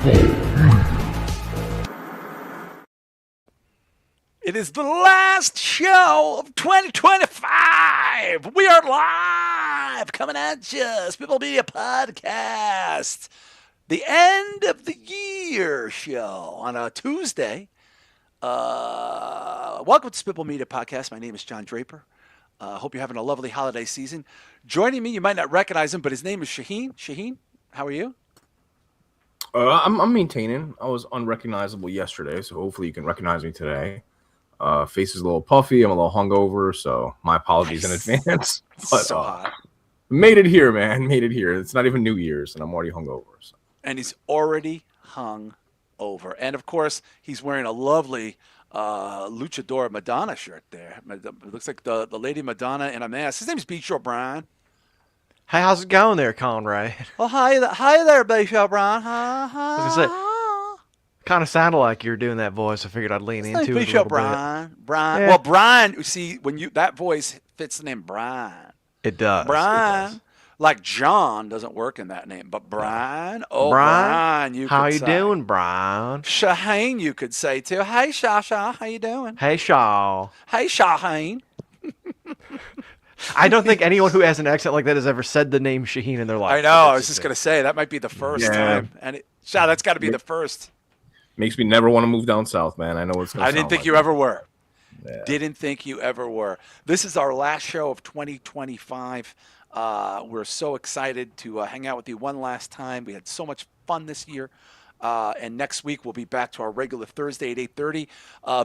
It is the last show of 2025. We are live coming at you. Spitball Media Podcast. The end of the year show on a Tuesday. Welcome to Spitball Media Podcast. My name is John Draper. Hope you're having a lovely holiday season. Joining me, you might not recognize him, but his name is Shaheen. Shaheen, how are you? I'm maintaining. I was unrecognizable yesterday, so hopefully you can recognize me today. Face is a little puffy. I'm a little hungover, so my apologies in advance. But so hot. Made it here, man. Made it here. It's not even New Year's, and I'm already hungover. So. And he's already hung over. And, of course, he's wearing a lovely Luchador Madonna shirt there. It looks like the Lady Madonna in a mask. His name is Beach O'Brien. Hey, how's it going there, Conrad? Oh, hi there, Beach O'Brien. Kind of sounded like you were doing that voice. I figured I'd lean into it a little Brian. bit. Brian. Yeah. Well, Brian, see, that voice fits the name Brian. It does. Brian. It does. Like John doesn't work in that name, but Brian. Oh, Brian, you how could you say. doing, Brian? Shaheen, you could say too. Hey, Shah, how you doing? Hey, Shah. Hey, Shaheen. I don't think anyone who has an accent like that has ever said the name Shaheen in their life. I know. I was just going to say, that might be the first time. And Shah, that's got to be the first. Makes me never want to move down south, man. I know it's going to I didn't think you ever were. Yeah. Didn't think you ever were. This is our last show of 2025. We're so excited to hang out with you one last time. We had so much fun this year. And next week, we'll be back to our regular Thursday at 8:30.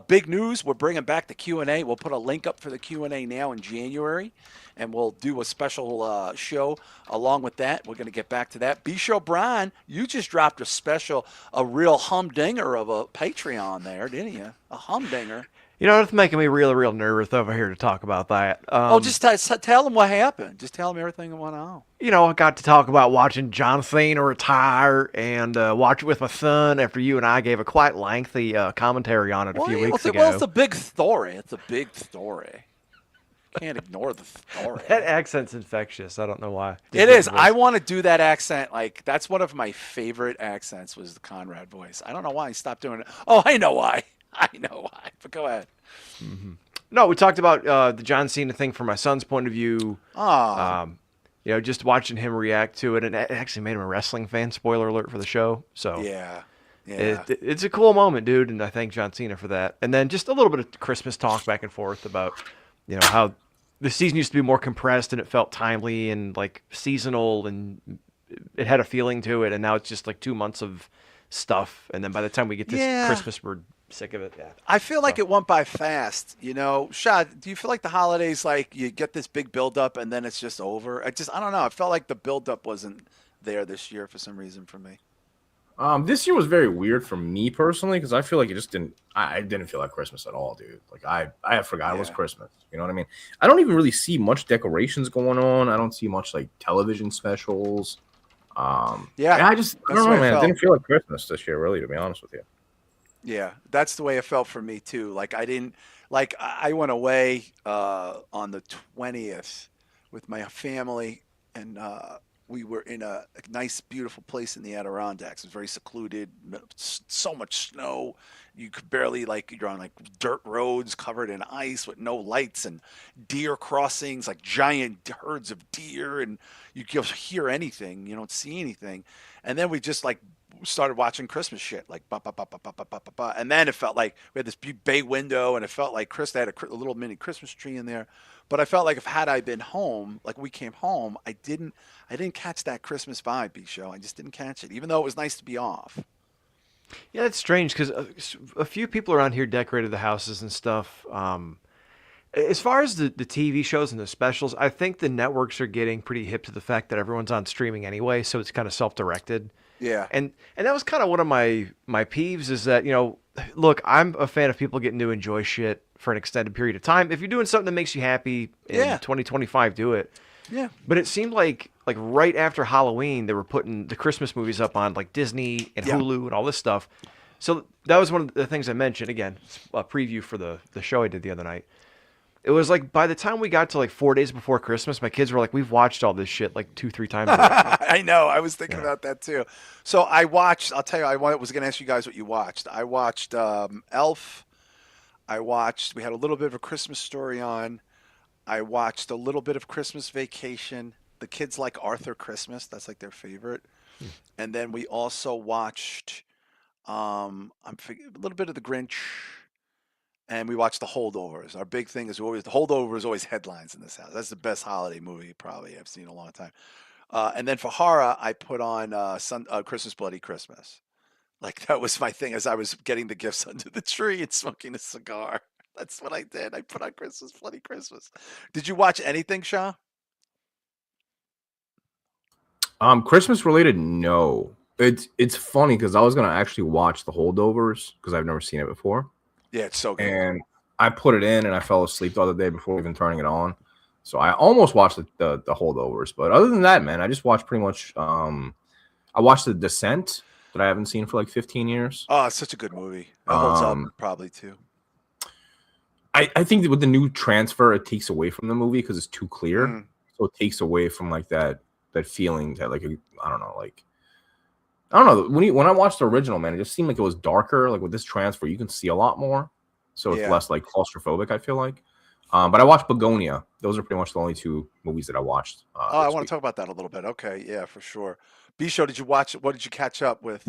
Big news, we're bringing back the Q&A. We'll put a link up for the Q&A now in January. And we'll do a special show along with that. We're going to get back to that. B-Show Brian, you just dropped a real humdinger of a Patreon there, didn't you? A humdinger. You know, it's making me real nervous over here to talk about that. Just tell them what happened. Just tell them everything that went on. You know, I got to talk about watching John Cena retire and watch it with my son after you and I gave a quite lengthy commentary on it a few weeks ago. Well, it's a big story. It's a big story. Can't ignore the story. That accent's infectious. I don't know why. It is. I want to do that accent. Like, that's one of my favorite accents was the Conrad voice. I don't know why I stopped doing it. Oh, I know why. But go ahead. Mm-hmm. No, we talked about the John Cena thing from my son's point of view. You know, just watching him react to it, and it actually made him a wrestling fan. Spoiler alert for the show. So yeah. It's a cool moment, dude, and I thank John Cena for that. And then just a little bit of Christmas talk back and forth about, you know, how the season used to be more compressed and it felt timely and like seasonal and it had a feeling to it, and now it's just like 2 months of stuff, and then by the time we get to Christmas, we're sick of it. Yeah. I feel like it went by fast. You know, Shah, do you feel like the holidays, like you get this big buildup and then it's just over? I don't know. I felt like the buildup wasn't there this year for some reason for me. This year was very weird for me personally because I feel like it just didn't. I didn't feel like Christmas at all, dude. Like I forgot it was Christmas. You know what I mean? I don't even really see much decorations going on. I don't see much like television specials. I don't know, man. It didn't feel like Christmas this year, really, to be honest with you. Yeah, that's the way it felt for me too. Like I went away on the 20th with my family, and we were in a nice, beautiful place in the Adirondacks. It was very secluded, so much snow. You could barely, you're on dirt roads covered in ice with no lights, and deer crossings, like giant herds of deer, and you can't hear anything. You don't see anything. And then we just started watching Christmas shit, and then it felt like we had this big bay window, and it felt like they had a little mini Christmas tree in there. But I felt like had I been home, like we came home, I didn't catch that Christmas vibe, B-Show. I just didn't catch it, even though it was nice to be off. Yeah, it's strange because a few people around here decorated the houses and stuff. As far as the TV shows and the specials, I think the networks are getting pretty hip to the fact that everyone's on streaming anyway, so it's kind of self-directed. Yeah. And that was kind of one of my peeves is that, you know, look, I'm a fan of people getting to enjoy shit for an extended period of time. If you're doing something that makes you happy in 2025, do it. Yeah. But it seemed like right after Halloween, they were putting the Christmas movies up on like Disney and Hulu and all this stuff. So that was one of the things I mentioned. Again, a preview for the show I did the other night. It was like by the time we got to like 4 days before Christmas, my kids were like, "We've watched all this shit like 2, 3 times already." I know. I was thinking Yeah. about that too. So I watched. I'll tell you. Was going to ask you guys what you watched. I watched Elf. I watched. We had a little bit of a Christmas Story on. I watched a little bit of Christmas Vacation. The kids like Arthur Christmas. That's like their favorite. And then we also watched a little bit of The Grinch, and we watched The Holdovers. Our big thing is always The Holdover is always headlines in this house. That's the best holiday movie probably I've seen in a long time. And then for horror, I put on Christmas Bloody Christmas. Like that was my thing as I was getting the gifts under the tree and smoking a cigar. That's what I did. I put on Christmas Bloody Christmas. Did you watch anything, Shah? Christmas related, no. It's funny because I was gonna actually watch The Holdovers because I've never seen it before, Yeah, it's so good. and I put it in and I fell asleep the other day before even turning it on. So I almost watched the Holdovers, but other than that, man, I just watched pretty much. I watched The Descent that I haven't seen for like 15 years. Oh, it's such a good movie. It holds up probably too. I think that with the new transfer, it takes away from the movie because it's too clear. So it takes away from like that feeling that like I don't know, like I don't know. When I watched the original, man, it just seemed like it was darker. Like with this transfer, you can see a lot more, so it's less like claustrophobic. I feel like. But I watched Bugonia. Those are pretty much the only two movies that I watched. I want to talk about that a little bit. Okay, yeah, for sure. B-Show, did you watch? What did you catch up with?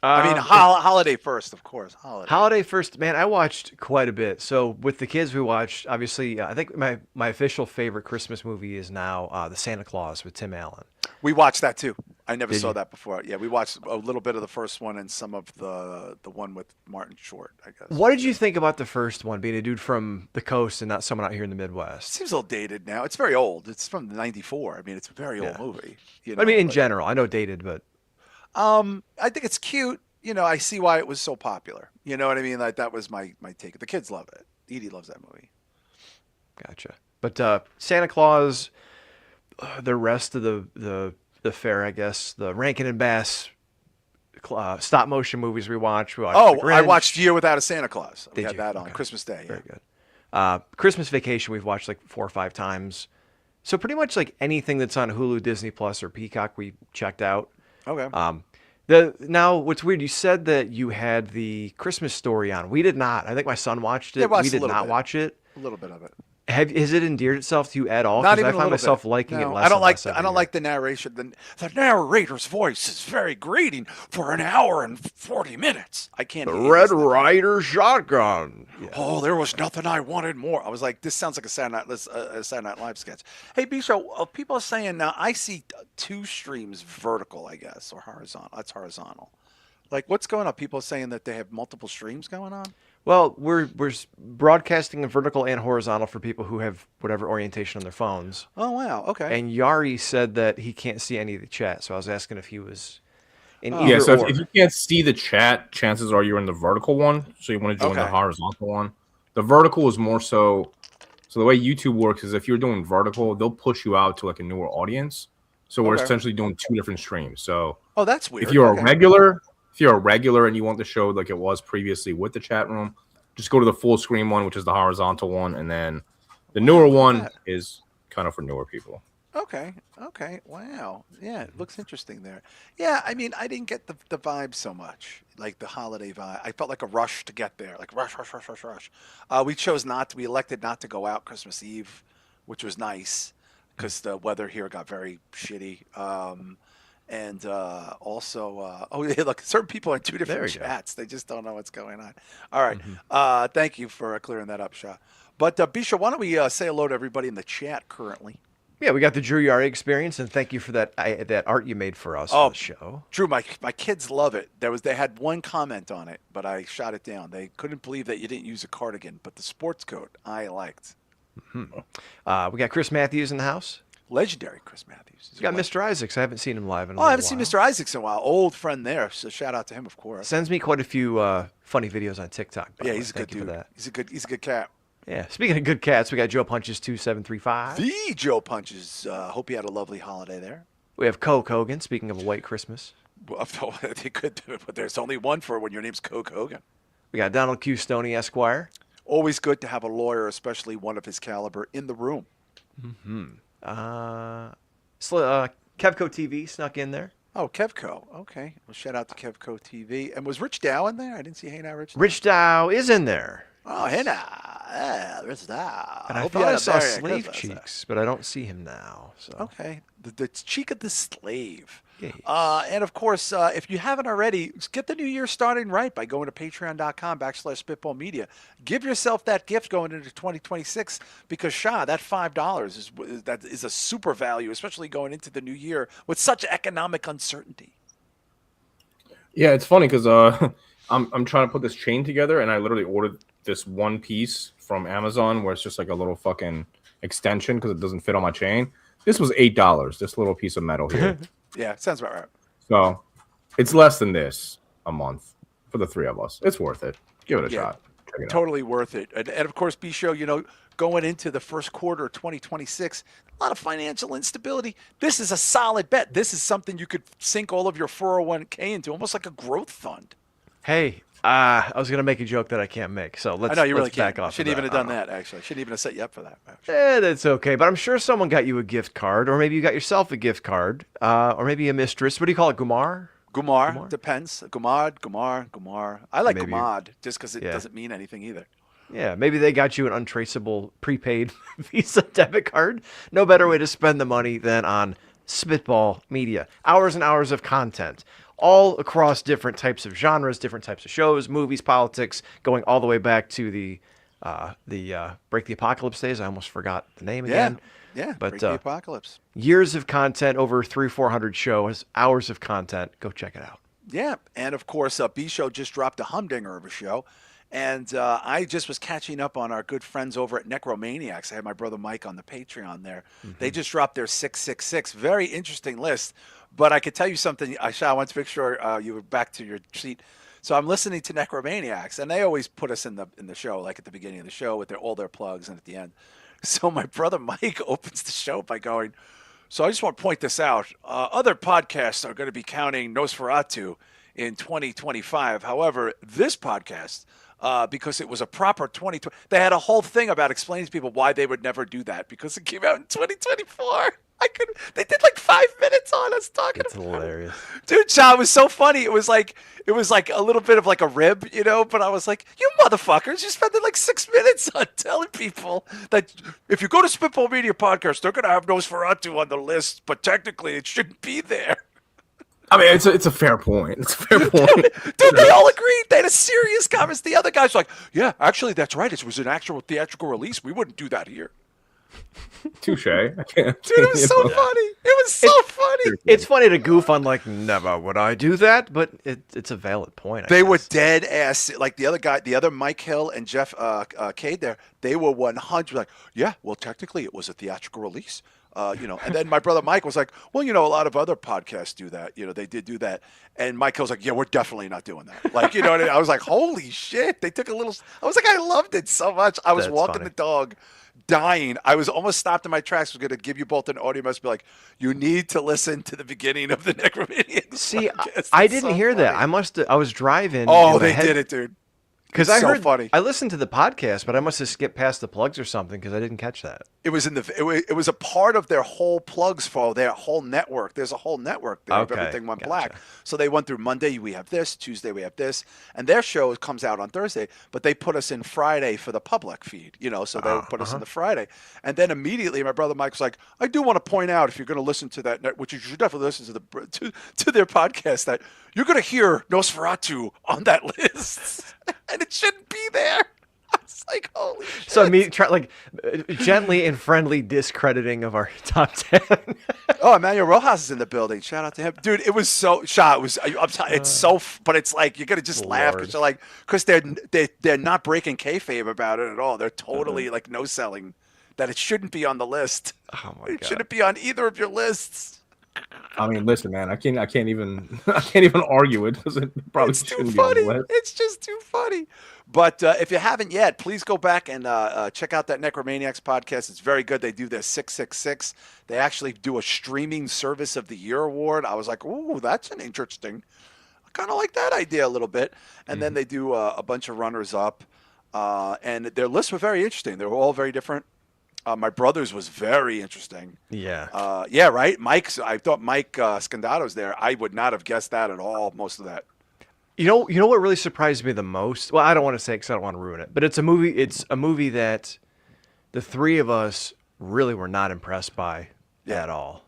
I mean, holiday first, of course. Holiday first, man. I watched quite a bit. So with the kids, we watched. Obviously, I think my official favorite Christmas movie is now The Santa Claus with Tim Allen. We watched that too. I never saw that before. Yeah, we watched a little bit of the first one and some of the one with Martin Short, I guess. What did you think about the first one, being a dude from the coast and not someone out here in the Midwest? Seems a little dated now. It's very old. It's from '94. I mean, it's a very old movie. You know, I mean, in general, I know dated, but I think it's cute. You know, I see why it was so popular. You know what I mean? Like that was my take. The kids love it. Edie loves that movie. Gotcha. But Santa Claus, the rest of the fair, I guess, the Rankin and Bass stop motion movies we watched. I watched Year Without a Santa Claus. We had that on Christmas Day. Very good. Christmas Vacation we've watched like 4 or 5 times. So pretty much like anything that's on Hulu, Disney Plus, or Peacock, we checked out. Okay. Now what's weird? You said that you had the Christmas Story on. We did not. I think my son watched it. We did not watch it. A little bit of it. Has it endeared itself to you at all? Not even I find myself liking it less. I don't like. I don't like the narration. The narrator's voice is very grating for an hour and 40 minutes. I can't. The Red Ryder shotgun. Yeah. Oh, there was nothing I wanted more. I was like, this sounds like a Saturday Night Live sketch. Hey, Bisho, people are saying now I see 2 streams vertical, I guess, or horizontal. That's horizontal. Like, what's going on? People are saying that they have multiple streams going on. Well, we're broadcasting in vertical and horizontal for people who have whatever orientation on their phones. Oh, wow. Okay. And Yari said that he can't see any of the chat, so I was asking if he was in either so if you can't see the chat, chances are you're in the vertical one, so you want to join the horizontal one. The vertical is more so the way YouTube works is if you're doing vertical, they'll push you out to like a newer audience. So we're essentially doing 2 different streams. So that's weird. If you're a regular and you want the show like it was previously with the chat room, just go to the full screen one, which is the horizontal one, and then the newer one is kind of for newer people. Okay. Wow. Yeah, it looks interesting there. Yeah, I mean, I didn't get the vibe so much, like the holiday vibe. I felt like a rush to get there, like rush. We elected not to go out Christmas Eve, which was nice because the weather here got very shitty. And also, look, certain people are in 2 different chats. They just don't know what's going on. All right. Thank you for clearing that up, Shah. But, Bisha, why don't we say hello to everybody in the chat currently? Yeah, we got the Drew Yari experience, and thank you for that art you made for us for the show. Drew, my kids love it. They had one comment on it, but I shot it down. They couldn't believe that you didn't use a cardigan, but the sports coat I liked. We got Chris Matthews in the house. Legendary Chris Matthews. We got Mr. Isaacs. I haven't seen him live in a while. I haven't seen Mr. Isaacs in a while. Old friend there, so shout out to him, of course. Sends me quite a few funny videos on TikTok. Yeah, he's a good dude. For that. He's a good cat. Yeah. Speaking of good cats, we got Joe Punches 2735. The Joe Punches. Hope you had a lovely holiday there. We have Coke Hogan. Speaking of a white Christmas. Well, they could do it, but there's only one for when your name's Coke Hogan. We got Donald Q. Stoney Esquire. always good to have a lawyer, especially one of his caliber, in the room. Kevco TV snuck in there. Oh, Kevco. Okay. Well, shout out to Kevco TV. And was Rich Dow in there? I didn't see Hey Now Rich Dow. Rich Dow is in there. Oh, Hey Now. Yeah, Rich Dow. And I Hope thought you had I a saw Merry Slave Christmas. Cheeks, but I don't see him now. So Okay. The cheek of the slave. Yes. And of course, if you haven't already, get the new year starting right by going to patreon.com/spitballmedia. Give yourself that gift going into 2026 because Shah, that $5 is a super value, especially going into the new year with such economic uncertainty. Yeah, it's funny because I'm trying to put this chain together, and I literally ordered this one piece from Amazon where it's just like a little fucking extension because it doesn't fit on my chain. This was $8. This little piece of metal here. Yeah, sounds about right. So it's less than this a month for the three of us. It's worth it. Give it a shot. Check it out. Totally worth it. And of course, B-Show, going into the first quarter of 2026, a lot of financial instability. This is a solid bet. This is something you could sink all of your 401k into, almost like a growth fund. Hey, I was going to make a joke that I can't make, so let's I know you really back can't. off. Shouldn't even have done that, actually. Shouldn't even have set you up for that. That's okay, but I'm sure someone got you a gift card, or maybe you got yourself a gift card, or maybe a mistress. What do you call it, Gumar? Gumar, depends. Gumad. I like Maybe Gumad just because it doesn't mean anything either. Yeah, maybe they got you an untraceable prepaid Visa debit card. No better way to spend the money than on Spitball Media. Hours and hours of content, all across different types of genres, different types of shows, movies, politics, going all the way back to the Break the Apocalypse days. I almost forgot the name again. Yeah, but Break the Apocalypse. Years of content, over 300-400 shows, hours of content. Go check it out. Yeah, and of course, B-Show just dropped a humdinger of a show. And I just was catching up on our good friends over at Necromaniacs. I had my brother Mike on the Patreon there. Mm-hmm. They just dropped their 666. Very interesting list. But I could tell you something, Shah, I want to make sure you were back to your seat. So I'm listening to Necromaniacs, and they always put us in the show, like at the beginning of the show with all their plugs and at the end. So my brother Mike opens the show by going, so I just want to point this out. Other podcasts are going to be counting Nosferatu in 2025. However, this podcast, because it was a proper 2020, they had a whole thing about explaining to people why they would never do that because it came out in 2024. They did like 5 minutes on us talking about it. It's hilarious. Dude, Shah, it was so funny. It was like a little bit of like a rib, but I was like, you motherfuckers, you spent like 6 minutes on telling people that if you go to Spitball Media Podcast, they're going to have Nosferatu on the list, but technically it shouldn't be there. I mean, it's a fair point. It's a fair point. Dude, they all agreed. They had a serious conversation. The other guys were like, yeah, actually, that's right. It was an actual theatrical release. We wouldn't do that here. Touche. I can't. Dude, it was so funny. It was so funny. It's funny to goof on like, never would I do that, but it's a valid point. They were dead ass. Like the other guy, the other Mike Hill and Jeff Cade there, they were 100 like, yeah, well, technically it was a theatrical release. And then my brother Mike was like, well, a lot of other podcasts do that. They did do that. And Mike Hill's like, yeah, we're definitely not doing that. Like, what I mean? I was like, holy shit. They took a little, I was like, I loved it so much. I was walking the dog, dying. I was almost stopped in my tracks. I was going to give you both an audio message, be like, you need to listen to the beginning of the Necromaniacs. See, I didn't hear that. I was driving. Oh, they did it, dude. Because I heard, funny. I listened to the podcast, but I must have skipped past the plugs or something because I didn't catch that. It was it was a part of their whole plugs for their whole network. There's a whole network there of everything went black. So they went through Monday, we have this, Tuesday, we have this, and their show comes out on Thursday, but they put us in Friday for the public feed, so they would put us in the Friday. And then immediately my brother Mike was like, I do want to point out, if you're going to listen to that, which you should definitely listen to their podcast, that you're going to hear Nosferatu on that list. And it shouldn't be there. I was like, holy shit. So me gently and friendly discrediting of our top 10. Oh, Emmanuel Rojas is in the building. Shout out to him. Dude, it was so, Shah, it's so, but it's like, you're going to just laugh because they're not breaking kayfabe about it at all. They're totally like no selling that it shouldn't be on the list. Oh my God. It shouldn't be on either of your lists. I mean, listen, man. I can't even argue it because it probably it's too shouldn't funny. be on the list. It's just too funny. But if you haven't yet, please go back and check out that Necromaniacs podcast. It's very good. They do their 666. They actually do a streaming service of the year award. I was like, ooh, that's an interesting. I kind of like that idea a little bit. And then they do a bunch of runners up. and their lists were very interesting. They were all very different. My brother's was very interesting. Yeah. Yeah, right. I thought Mike Scandato's there. I would not have guessed that at all. Most of that. You know what really surprised me the most? Well, I don't want to say because I don't want to ruin it, but it's a movie. It's a movie that the three of us really were not impressed by at all,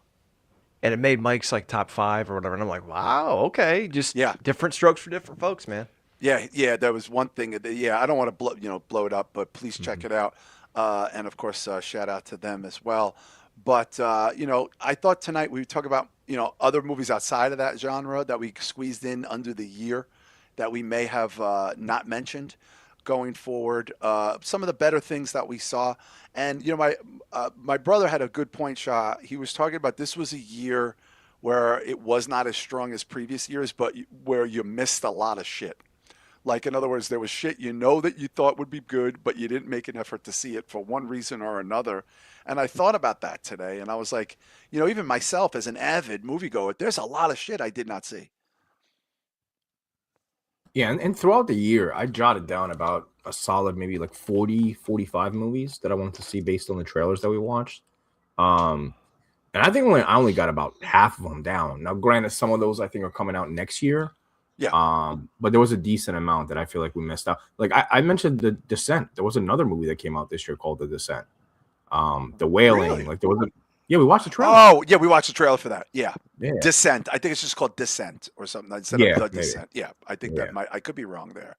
and it made Mike's like top 5 or whatever. And I'm like, wow, okay, just different strokes for different folks, man. Yeah. There was one thing. I don't want to blow it up, but please check it out. And of course, shout out to them as well. But I thought tonight we would talk about other movies outside of that genre that we squeezed in under the year that we may have not mentioned going forward. Some of the better things that we saw, and my brother had a good point, Shah. He was talking about this was a year where it was not as strong as previous years, but where you missed a lot of shit. Like, in other words, there was shit that you thought would be good, but you didn't make an effort to see it for one reason or another. And I thought about that today, and I was like, even myself as an avid moviegoer, there's a lot of shit I did not see. Yeah, and throughout the year, I jotted down about a solid maybe like 40, 45 movies that I wanted to see based on the trailers that we watched. And I think I only got about half of them down. Now, granted, some of those I think are coming out next year. Yeah. But there was a decent amount that I feel like we missed out. Like I mentioned The Descent. There was another movie that came out this year called The Descent. The Wailing. Really? Like there was we watched the trailer. Oh, yeah, we watched the trailer for that. Yeah. Yeah. Descent. I think it's just called Descent or something instead of The maybe. Descent. Yeah, I think I could be wrong there.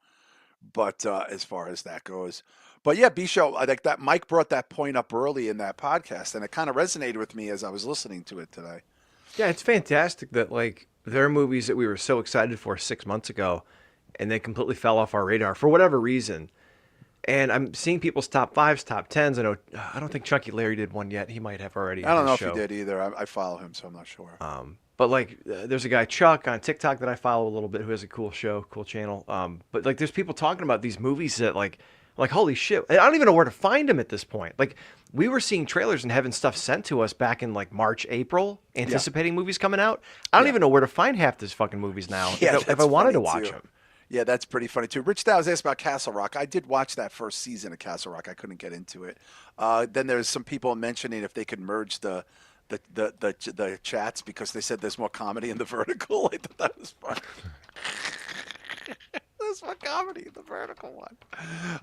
But as far as that goes. But yeah, B-Show, I think that Mike brought that point up early in that podcast, and it kind of resonated with me as I was listening to it today. Yeah, it's fantastic that like there are movies that we were so excited for 6 months ago, and they completely fell off our radar for whatever reason. And I'm seeing people's top 5s, top 10s. I don't think Chucky Larry did one yet. He might have already. I don't know if he did either. I follow him, so I'm not sure. But like, there's a guy Chuck on TikTok that I follow a little bit who has a cool show, cool channel. But like, there's people talking about these movies that like holy shit, I don't even know where to find them at this point. Like, we were seeing trailers and having stuff sent to us back in like March, April, anticipating movies coming out. I don't even know where to find half these fucking movies now if I wanted to watch them. Yeah, that's pretty funny too. Rich Dow was asked about Castle Rock. I did watch that first season of Castle Rock. I couldn't get into it. Then there's some people mentioning if they could merge the chats because they said there's more comedy in the vertical. I thought that was fun. There's more comedy in the vertical one.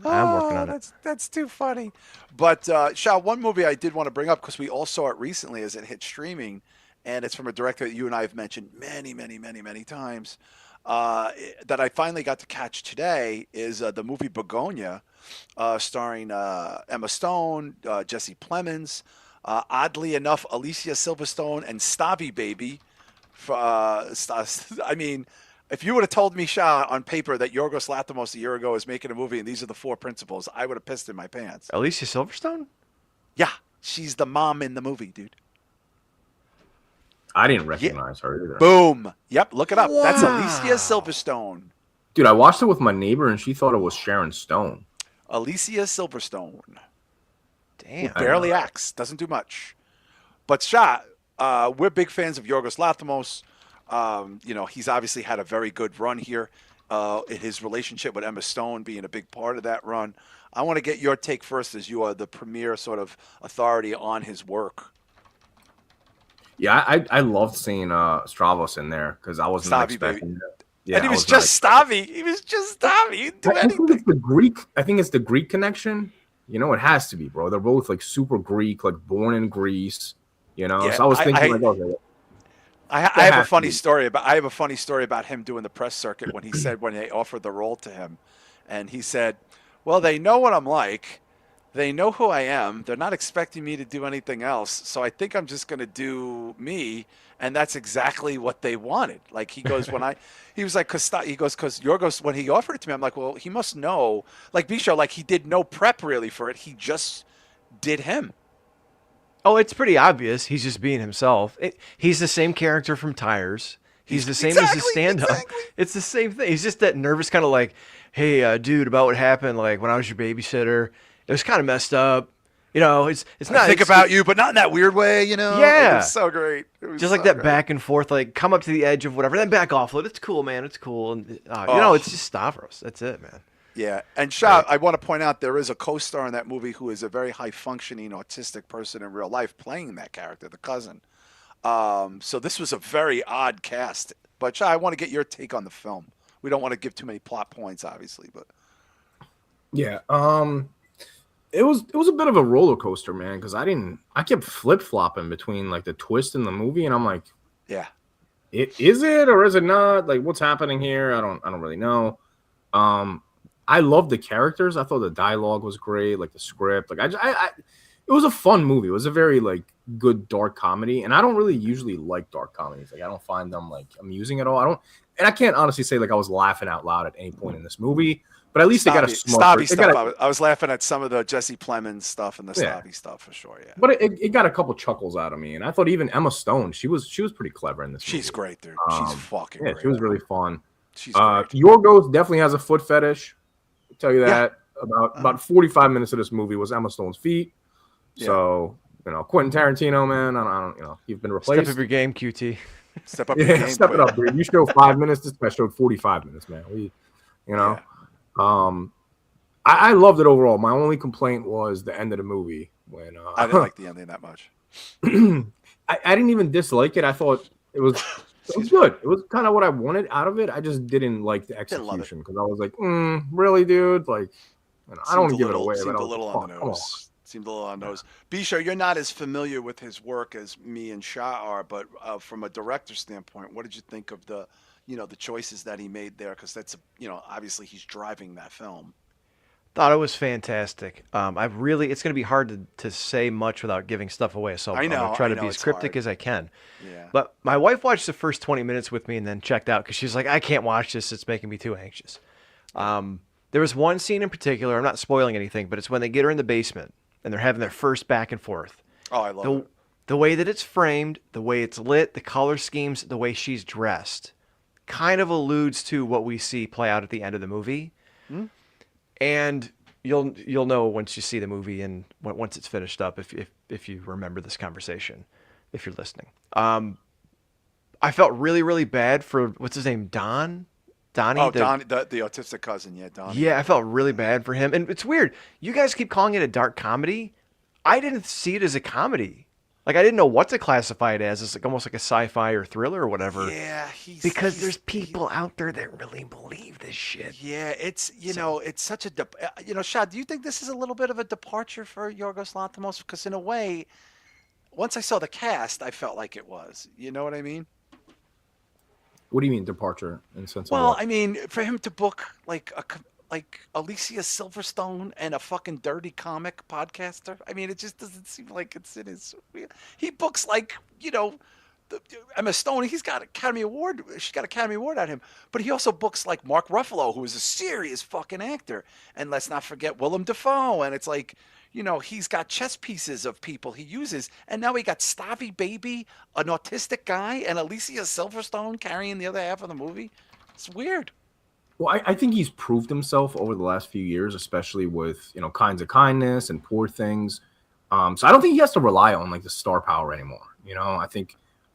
I'm working on it. That's too funny. But Shah, one movie I did want to bring up because we all saw it recently as it hit streaming, and it's from a director that you and I have mentioned many, many, many, many times. That I finally got to catch today is the movie Bugonia, starring Emma Stone, Jesse Plemons, oddly enough, Alicia Silverstone and Stavi Baby. I mean, if you would have told me, Shah, on paper that Yorgos Lanthimos a year ago was making a movie and these are the 4 principals, I would have pissed in my pants. Alicia Silverstone? Yeah, she's the mom in the movie, dude. I didn't recognize her either. Boom. Yep, look it up. Wow. That's Alicia Silverstone. Dude, I watched it with my neighbor and she thought it was Sharon Stone. Alicia Silverstone. Damn. Who barely acts. Doesn't do much. But Shah, we're big fans of Yorgos Lanthimos. He's obviously had a very good run here. His relationship with Emma Stone being a big part of that run. I want to get your take first as you are the premier sort of authority on his work. Yeah, I loved seeing Stravos in there because I was not expecting that. Yeah, and he was just Stavi. He was just Stavi. He didn't do anything. I think it's the Greek. I think it's the Greek connection. It has to be, bro. They're both like super Greek, like born in Greece. So I was thinking I have a funny story about him doing the press circuit when he said when they offered the role to him, and he said, "Well, they know what I'm like. They know who I am. They're not expecting me to do anything else. So I think I'm just going to do me." And that's exactly what they wanted. Like he goes, he was like, because Yorgos, when he offered it to me, I'm like, well, he must know. Like Bisho, like he did no prep really for it. He just did him. Oh, it's pretty obvious. He's just being himself. He's the same character from Tires. He's the same as his stand-up. Exactly. It's the same thing. He's just that nervous kind of like, hey, dude, about what happened, like when I was your babysitter. It was kind of messed up. It's not. I think about you, but not in that weird way, Yeah. It was so great. It was just like that back and forth, like come up to the edge of whatever, then back off. It's cool, man. It's cool. And, it's just Stavros. That's it, man. Yeah, and Shah, I want to point out there is a co-star in that movie who is a very high-functioning autistic person in real life, playing that character, the cousin. So this was a very odd cast. But Shah, I want to get your take on the film. We don't want to give too many plot points, obviously, but Yeah. It was a bit of a roller coaster, man, because I kept flip flopping between like the twist in the movie, and I'm like, yeah, is it or is it not? Like, what's happening here? I don't really know. I love the characters. I thought the dialogue was great, like the script. Like it was a fun movie. It was a very like good dark comedy, and I don't really usually like dark comedies. Like I don't find them like amusing at all. And I can't honestly say like I was laughing out loud at any point in this movie. But at least they got a smart. Stabby stuff. I was laughing at some of the Jesse Plemons stuff and the Stabby stuff for sure. Yeah, but it got a couple chuckles out of me, and I thought even Emma Stone, she was pretty clever in this. She's movie. Great, dude. She's fucking great. She was really fun. She's great. Yorgos definitely has a foot fetish. I'll tell you that. About 45 minutes of this movie was Emma Stone's feet. Yeah. So Quentin Tarantino, man, I don't you've been replaced. Step up your game, QT. Step up your game. Step it up, dude. You showed 5 minutes. This guy showed 45 minutes, man. I loved it overall. My only complaint was the end of the movie when I didn't like the ending that much. I didn't even dislike it. I thought it was good. It was kind of what I wanted out of it. I just didn't like the execution because I was like, really, dude? Like, I don't want to give it away. Seemed but a little on the nose. Seemed a little on the nose. Bisho, you're not as familiar with his work as me and Shah are, but from a director standpoint, what did you think of the choices that he made there? Because that's obviously he's driving that film. Thought it was fantastic. It's going to be hard to say much without giving stuff away, so I'm going to try to be as cryptic as I can. Yeah. But my wife watched the first 20 minutes with me and then checked out because she's like, I can't watch this. It's making me too anxious. There was one scene in particular. I'm not spoiling anything, but it's when they get her in the basement and they're having their first back and forth. Oh, I love it. The way that it's framed, the way it's lit, the color schemes, the way she's dressed kind of alludes to what we see play out at the end of the movie. Hmm? And you'll know once you see the movie and once it's finished up if you remember this conversation, if you're listening. I felt really, really bad for what's his name, Donnie. Oh, Donnie, the autistic cousin, yeah, Donnie. Yeah, I felt really bad for him, and it's weird. You guys keep calling it a dark comedy. I didn't see it as a comedy. Like I didn't know what to classify it as. It's like almost like a sci-fi or thriller or whatever. Yeah, because there's people out there that really believe this shit. Yeah, it's it's such a Shah, do you think this is a little bit of a departure for Yorgos Lanthimos? Because in a way, once I saw the cast, I felt like it was. You know what I mean? What do you mean departure in the sense? Well, of I mean for him to book like Alicia Silverstone and a fucking dirty comic podcaster. I mean, it just doesn't seem like it's in his. He books like Emma Stone. She's got Academy Award at him. But he also books like Mark Ruffalo, who is a serious fucking actor. And let's not forget Willem Dafoe. And it's like, he's got chess pieces of people he uses. And now he got Stavi Baby, an autistic guy, and Alicia Silverstone carrying the other half of the movie. It's weird. Well, I think he's proved himself over the last few years, especially with Kinds of Kindness and Poor Things. So I don't think he has to rely on like the star power anymore. I think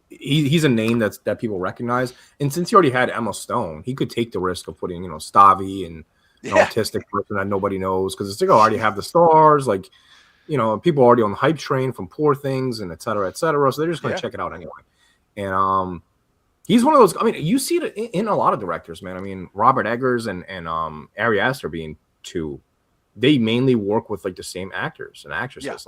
he's a name that people recognize. And since he already had Emma Stone, he could take the risk of putting Stavi and an autistic person that nobody knows because it's like, already have the stars, like people are already on the hype train from Poor Things and et cetera, et cetera. So they're just going to check it out anyway. And he's one of those. I mean, you see it in a lot of directors, man. I mean, Robert Eggers and Ari Aster being two, they mainly work with like the same actors and actresses.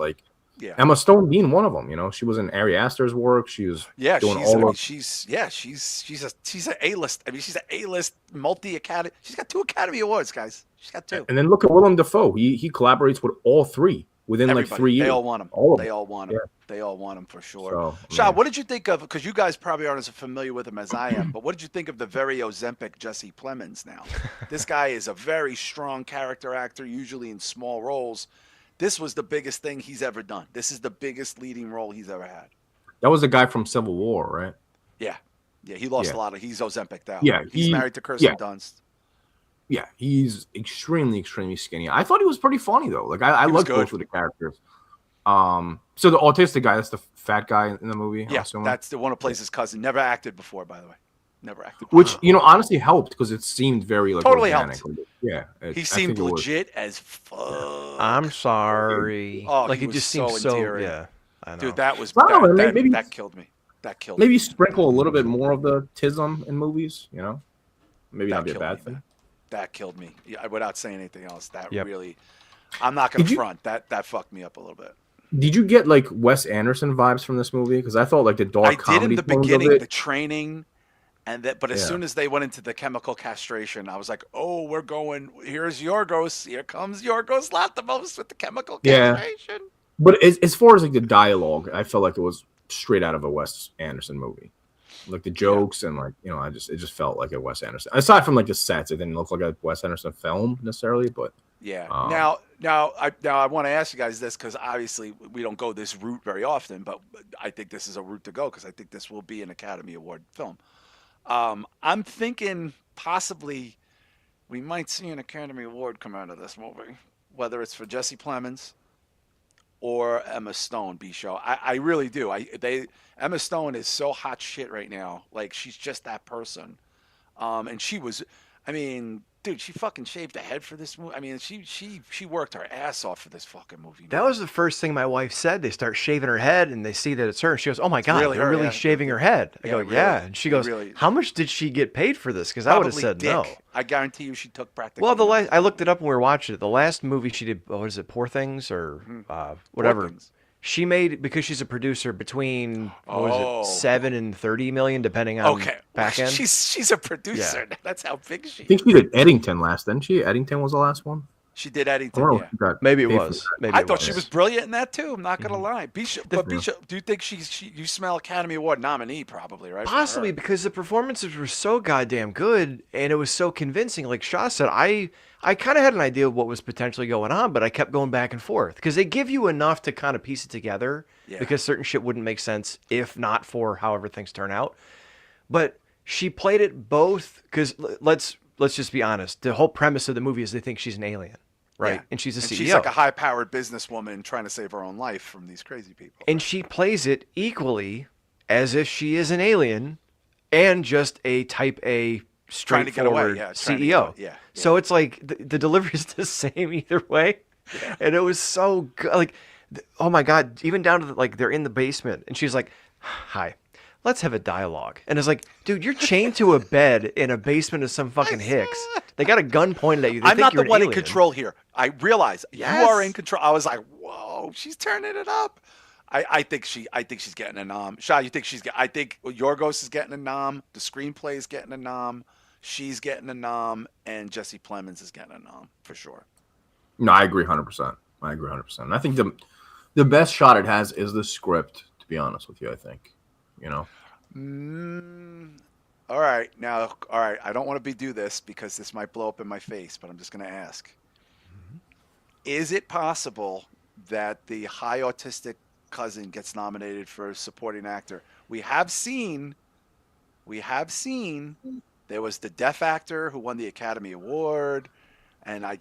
Yeah. Emma Stone being one of them. She was in Ari Aster's work. She was doing she's an A-list. I mean, she's an A-list multi-academy. She's got 2 Academy Awards, guys. She's got 2. And then look at Willem Dafoe. He collaborates with all 3 within Everybody. like 3 years. They all want him. They all want him. Yeah. They all want him for sure. So, Shah, what did you think of? Because you guys probably aren't as familiar with him as I am. But what did you think of the very Ozempic Jesse Plemons? Now, this guy is a very strong character actor, usually in small roles. This was the biggest thing he's ever done. This is the biggest leading role he's ever had. That was the guy from Civil War, right? Yeah. He lost a lot of. He's Ozempic now. Yeah, he's married to Kirsten Dunst. Yeah, he's extremely, extremely skinny. I thought he was pretty funny though. Like I loved both of the characters. So the autistic guy, that's the fat guy in the movie. Yeah, that's the one who plays his cousin. Never acted before, by the way. Never acted. Which honestly helped because it seemed very like Totally organic. helped. Yeah, He I seemed think it was. legit as fuck. I'm sorry. Oh, Like he it was just so seems so. endearing. Yeah, I Dude, know. that was I don't know, maybe that killed me. That killed maybe me. sprinkle a little bit more of the tism in movies. Maybe That not be a killed me, bad thing. man. That killed me. Yeah, without saying anything else, that Yep. really. I'm not gonna Did you front. That fucked me up a little bit. did you get like Wes Anderson vibes from this movie? Because I thought like the I dark did in comedy the tones of beginning, it. the training, but as Yeah. soon as they went into the chemical castration, I was like, oh, we're going. Here's Yorgos. Here comes Yorgos Lanthimos with the chemical Yeah. castration. But as far as like the dialogue, I felt like it was straight out of a Wes Anderson movie. Like the jokes and like it just felt like a Wes Anderson. Aside from like the sets, it didn't look like a Wes Anderson film necessarily. But Yeah. um, Now I want to ask you guys this because obviously we don't go this route very often, but I think this is a route to go because I think this will be an Academy Award film. I'm thinking possibly we might see an Academy Award come out of this movie, whether it's for Jesse Plemons or Emma Stone. B-show, I really do. Emma Stone is so hot shit right now. Like she's just that person. And she was, I mean, dude, she fucking shaved her head for this movie. I mean, she worked her ass off for this fucking movie. That was the first thing my wife said. They start shaving her head and they see that it's her. She goes, "Oh my god, really they're her, really yeah. shaving her head." I Yeah, go, really. "Yeah," and she They goes, really- "How much did she get paid for this?" Because I would have Probably said dick. no. I guarantee you, she took practically. Well, nothing. I looked it up when we were watching it. The last movie she did, what is it, Poor Things or whatever. Things. She made, because she's a producer, between what was Oh. it, 7 and 30 million, depending on Okay, back end. she's a producer. Yeah. That's how big she I is. think she did Eddington last, didn't she? Eddington was the last one. She did I Eddington. don't know Yeah. if she got Maybe it paid for was. that. Maybe I it thought she was brilliant in that too. I'm not gonna lie. Do you think you smell Academy Award nominee probably, right? for Possibly her? because the performances were so goddamn good and it was so convincing. Like Shah said, I kind of had an idea of what was potentially going on, but I kept going back and forth because they give you enough to kind of piece it together Yeah. because certain shit wouldn't make sense if not for however things turn out. But she played it both because let's just be honest. The whole premise of the movie is they think she's an alien, right? Yeah. And she's a CEO. She's like a high-powered businesswoman trying to save her own life from these crazy people. And she plays it equally as if she is an alien and just a type A Trying to get away, straightforward yeah, trying to CEO. get away, yeah. So it's like the delivery is the same either way. Yeah. And it was so good. Like, oh my God, even down to like they're in the basement and she's like, "Hi, let's have a dialogue." And it's like, dude, you're chained to a bed in a basement of some fucking hicks. They got a gun pointed at you. They I'm think not you're the one in alien. control here. I realize Yes. you are in control. I was like, whoa, she's turning it up. I think she's getting a nom. Shah, you think I think Yorgos is getting a nom. The screenplay is getting a nom. She's getting a nom, and Jesse Plemons is getting a nom for sure. No, I agree 100%. I agree 100%. And I think the best shot it has is the script. To be honest with you, I think. All right, now, all right. I don't want to do this because this might blow up in my face, but I'm just going to ask: Is it possible that the high autistic cousin gets nominated for supporting actor? We have seen there was the deaf actor who won the Academy Award, and I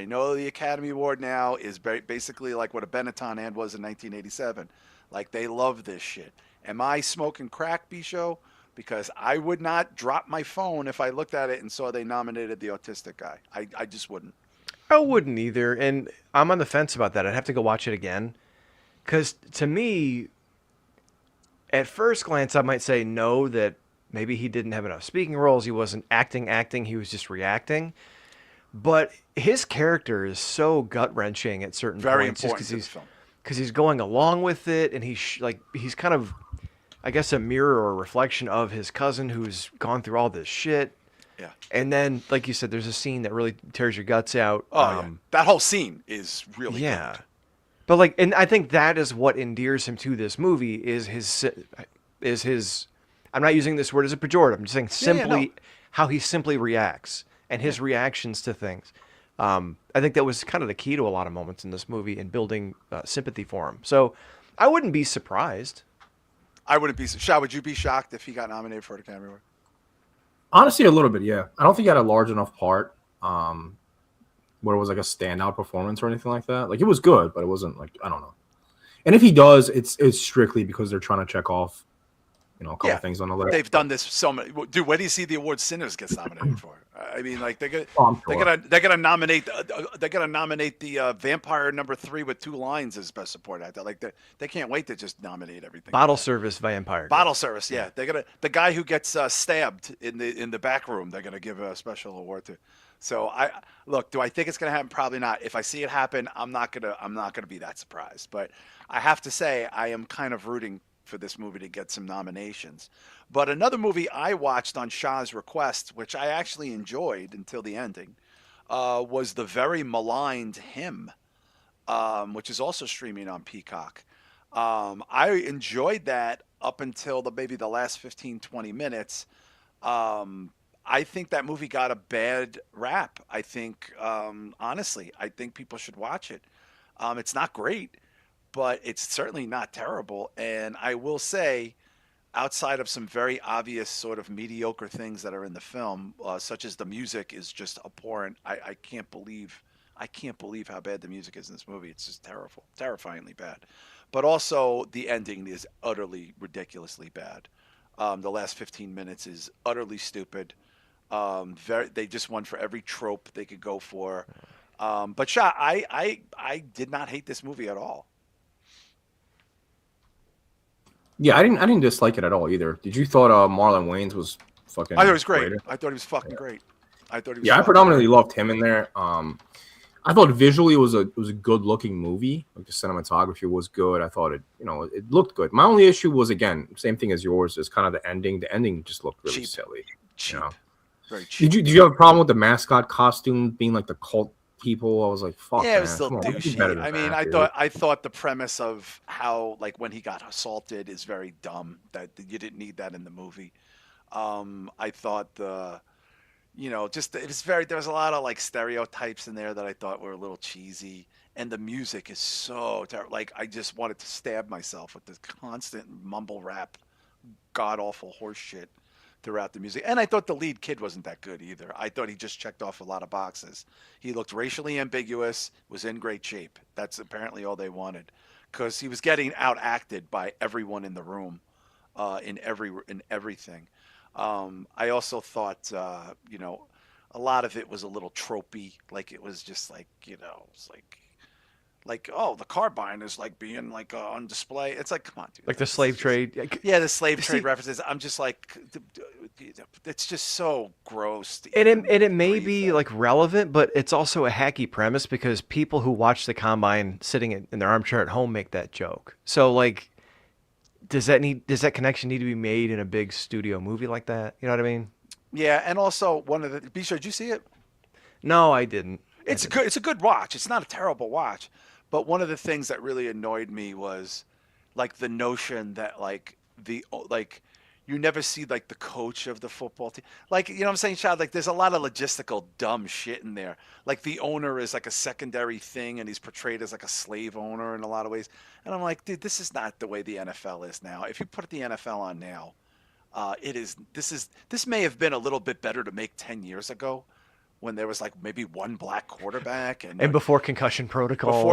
know the Academy Award now is basically like what a Benetton ad was in 1987. Like they love this shit. Am I smoking crack, B-show? Because I would not drop my phone if I looked at it and saw they nominated the autistic guy. I just wouldn't. I wouldn't either, and I'm on the fence about that. I'd have to go watch it again, because to me, at first glance, I might say no, that maybe he didn't have enough speaking roles. He wasn't acting. He was just reacting. But his character is so gut wrenching at certain Very points, important to the just film. because he's going along with it, and he's kind of, I guess, a mirror or a reflection of his cousin who's gone through all this shit. Yeah. And then, like you said, there's a scene that really tears your guts out. Oh, yeah. That whole scene is really yeah. good. But like, and I think that is what endears him to this movie is his. I'm not using this word as a pejorative. I'm just saying simply how he simply reacts and his reactions to things. I think that was kind of the key to a lot of moments in this movie and building sympathy for him. So I wouldn't be surprised. I wouldn't be. Shah, would you be shocked if he got nominated for the Academy Award? Honestly, a little bit, yeah. I don't think he had a large enough part where it was like a standout performance or anything like that. Like it was good, but it wasn't like, I don't know. And if he does, it's strictly because they're trying to check off, a couple things on the list. They've done this so many. Dude, where do you see the award Sinners gets nominated for? I mean, like they're gonna nominate the Vampire #3 with 2 lines as best support actor. Like they can't wait to just nominate everything. Bottle service vampire. Bottle service, yeah. They're the guy who gets stabbed in the back room. They're gonna give a special award to. So do I think it's gonna happen? Probably not. If I see it happen, I'm not gonna be that surprised. But I have to say, I am kind of rooting for this movie to get some nominations. But another movie I watched on Shah's request, which I actually enjoyed until the ending, was the very maligned Him, which is also streaming on Peacock. I enjoyed that up until maybe the last 15, 20 minutes. I think that movie got a bad rap. I think, honestly, I think people should watch it. It's not great, but it's certainly not terrible. And I will say, outside of some very obvious sort of mediocre things that are in the film, such as the music is just abhorrent. I can't believe how bad the music is in this movie. It's just terrible, terrifyingly bad. But also the ending is utterly ridiculously bad. The last 15 minutes is utterly stupid. They just went for every trope they could go for. But Shah, I did not hate this movie at all. Yeah, I didn't dislike it at all either. Did you thought Marlon Wayans was fucking? I thought it was great. I thought he was fucking great. I thought he was. Yeah, I predominantly loved him in there. I thought visually it was a good looking movie. Like the cinematography was good. I thought it looked good. My only issue was, again, same thing as yours, is kind of the ending. The ending just looked really silly. Cheap. Very cheap. Did you have a problem with the mascot costume being like the cult people? I was like, fuck. Yeah, it was still douchey. douchey. I mean, I thought the premise of how, like, when he got assaulted is very dumb. That you didn't need that in the movie. I thought there was a lot of like stereotypes in there that I thought were a little cheesy, and the music is so terrible. Like, I just wanted to stab myself with this constant mumble rap, god awful horse shit throughout the music. And I thought the lead kid wasn't that good either. I thought he just checked off a lot of boxes. He looked racially ambiguous, was in great shape. That's apparently all they wanted, because he was getting outacted by everyone in the room, in everything. I also thought, a lot of it was a little tropey. Like, it was just like, it's like, oh, the carbine is like being like on display. It's like, come on, dude. Like the slave trade. Yeah, the slave trade references. I'm just like, it's just so gross. And it may be like relevant, but it's also a hacky premise, because people who watch the combine sitting in their armchair at home make that joke. So, like, does that connection need to be made in a big studio movie like that? You know what I mean? Yeah, and also Bisha, did you see it? No, I didn't. It's a good watch. It's not a terrible watch. But one of the things that really annoyed me was, like, the notion that, like, you never see, like, the coach of the football team. Like, you know what I'm saying, Chad? Like, there's a lot of logistical dumb shit in there. Like, the owner is like a secondary thing, and he's portrayed as like a slave owner in a lot of ways. And I'm like, dude, this is not the way the NFL is now. If you put the NFL on now, this may have been a little bit better to make 10 years ago, when there was like maybe one black quarterback and before concussion protocols.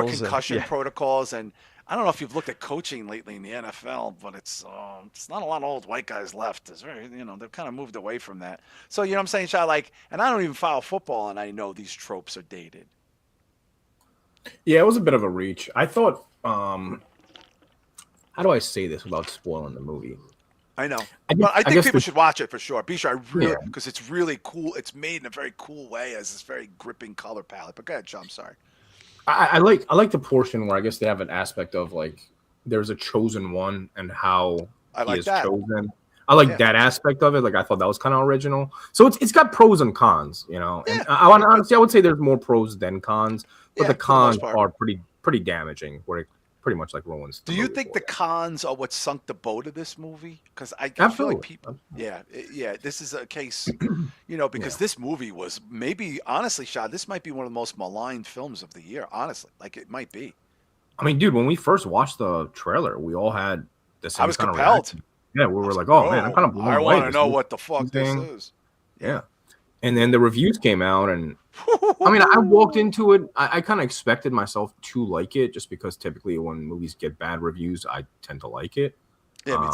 Protocols, and I don't know if you've looked at coaching lately in the NFL, but it's not a lot of old white guys left. It's very, they've kind of moved away from that. So, you know what I'm saying, Shah? Like, and I don't even follow football, and I know these tropes are dated. Yeah, it was a bit of a reach. I thought, how do I say this without spoiling the movie? I know, but I think people should watch it for sure. Because it's really cool. It's made in a very cool way, as this very gripping color palette. But go ahead, John. I'm sorry. I like the portion where I guess they have an aspect of, like, there's a chosen one and how he is chosen. I like that aspect of it. Like, I thought that was kind of original. So it's got pros and cons, And honestly, I would say there's more pros than cons, but the cons are pretty damaging, where it pretty much like ruins. Do you think the cons are what sunk the boat of this movie? Because I feel like people, this is a case, because this movie was maybe, honestly, Shah, this might be one of the most maligned films of the year. Honestly, like, it might be. I mean, dude, when we first watched the trailer, we all had the same. I was compelled. Reaction. Yeah, we were like, "Oh man, I'm kind of blown away. I want to know what the fuck this is." Yeah, and then the reviews came out, and I mean, I walked into it. I kind of expected myself to like it, just because typically when movies get bad reviews, I tend to like it. Yeah, me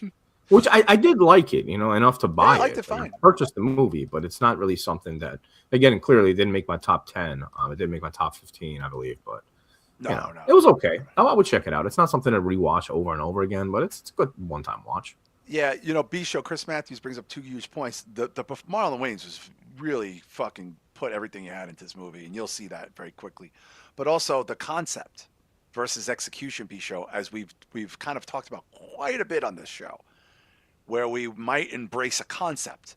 too. Which I did like it, enough to Yeah, I buy liked it. it fine. I purchased the movie, but it's not really something that, again, clearly didn't make my top 10. It didn't make my top 15, I believe, but No. it was okay. I would check it out. It's not something to rewatch over and over again, but it's a good one-time watch. Yeah, B Show Chris Matthews brings up two huge points. The Marlon Wayans was really fucking put everything he had into this movie, and you'll see that very quickly. But also the concept versus execution, B Show, as we've kind of talked about quite a bit on this show, where we might embrace a concept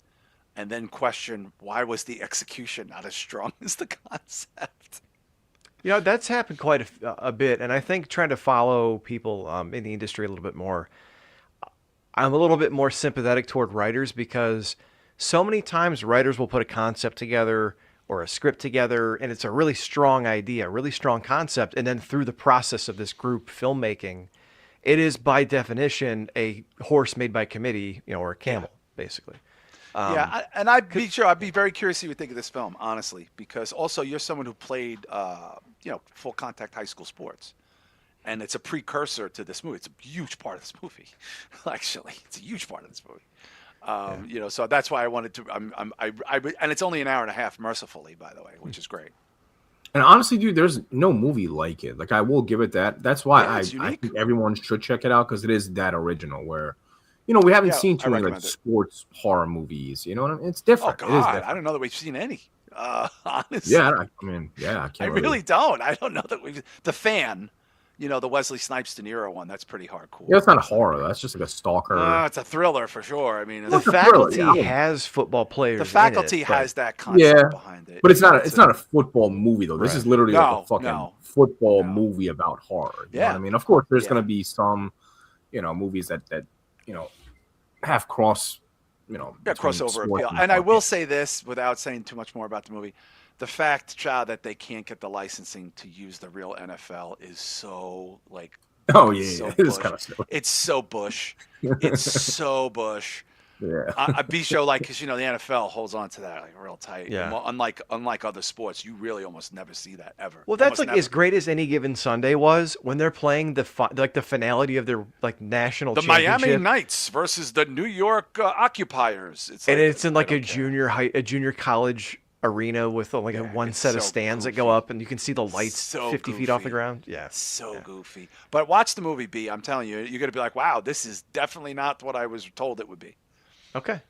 and then question why was the execution not as strong as the concept. That's happened quite a bit, and I think trying to follow people in the industry a little bit more, I'm a little bit more sympathetic toward writers because so many times writers will put a concept together or a script together, and it's a really strong idea, a really strong concept, and then through the process of this group filmmaking, it is by definition a horse made by committee, or a camel, basically. I'd be very curious what you would think of this film, honestly, because also you're someone who played, full contact high school sports, and it's a precursor to this movie. It's a huge part of this movie, actually. It's a huge part of this movie. So that's why I wanted to. And it's only an hour and a half, mercifully, by the way, which is great. And honestly, dude, there's no movie like it. Like, I will give it that. That's why I think everyone should check it out, because it is that original where, we haven't seen too many sports horror movies. You know what I mean? It's different. Oh, It is God. different. I don't know that we've seen any. Honestly. Yeah, I can't. I really don't. I don't know that we've. The Fan, the Wesley Snipes De Niro one, that's pretty hardcore. Yeah, it's not a horror. That's just like a stalker. It's a thriller for sure. I mean, the Faculty has football players. The Faculty has that concept behind it. But it's not a football movie though. This is literally like a fucking football movie about horror. You know what I mean? Of course, there's going to be some, movies that have crossover appeal. And I will say this without saying too much more about the movie. The fact, Shah, that they can't get the licensing to use the real NFL is so like. Oh yeah, it is kind of silly. It's so Bush. It's so Bush. Yeah. A B show because the NFL holds on to that like real tight. Yeah. Well, unlike other sports, you really almost never see that ever. Well, that's like as great as Any Given Sunday was when they're playing the finality of their national championship. Miami Knights versus the New York Occupiers. It's in a junior college arena with a one set of stands that go up, and you can see the lights 50 feet off the ground. Yeah, goofy. But watch the movie, B. I'm telling you, you're gonna be like, wow, this is definitely not what I was told it would be. Okay.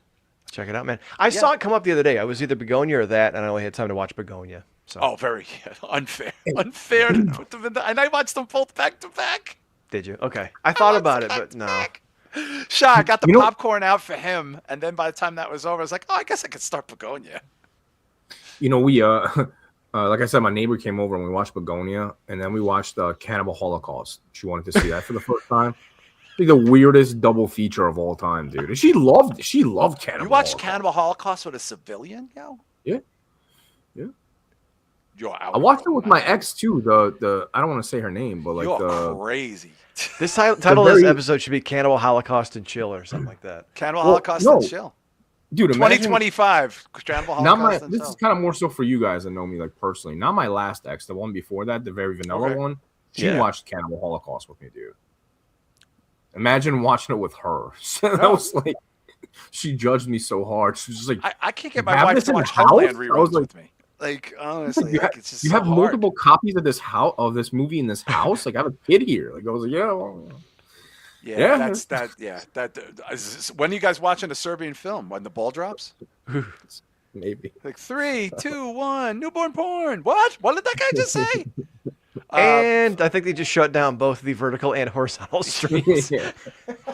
Check it out, man. I saw it come up the other day. I was either Bugonia or that, and I only had time to watch Bugonia. So. Very unfair. Unfair to put them in and I watched them both back to back. Did you? Okay. I thought about it, but no. Shah, I got the popcorn out for him, and then by the time that was over, I was like, I guess I could start Bugonia. We like I said, my neighbor came over and we watched Bugonia, and then we watched Cannibal Holocaust. She wanted to see that for the first time. Like the weirdest double feature of all time, dude. And she loved Cannibal. You watched Cannibal Holocaust with a civilian, yo? Yeah. You're I watched it with my ex too. The I don't want to say her name, but you're crazy. This title of this episode should be Cannibal Holocaust and Chill or something like that. Cannibal Holocaust and Chill. Dude, 2025 Cannibal Holocaust. This is kind of more so for you guys that know me personally. Not my last ex, the one before that, the very vanilla one. She watched Cannibal Holocaust with me, dude. Imagine watching it with her. That was like, she judged me so hard. She was just like, I can't get my wife to watch Homeland reruns with me. Like, honestly, it's just you have multiple copies of this movie in this house. Like, I have a kid here. Like, I was like, that's that. Yeah, when are you guys watching a Serbian film? When the ball drops? Maybe. Like 3, 2, 1, newborn porn. What? What did that guy just say? And I think they just shut down both the vertical and horizontal streams.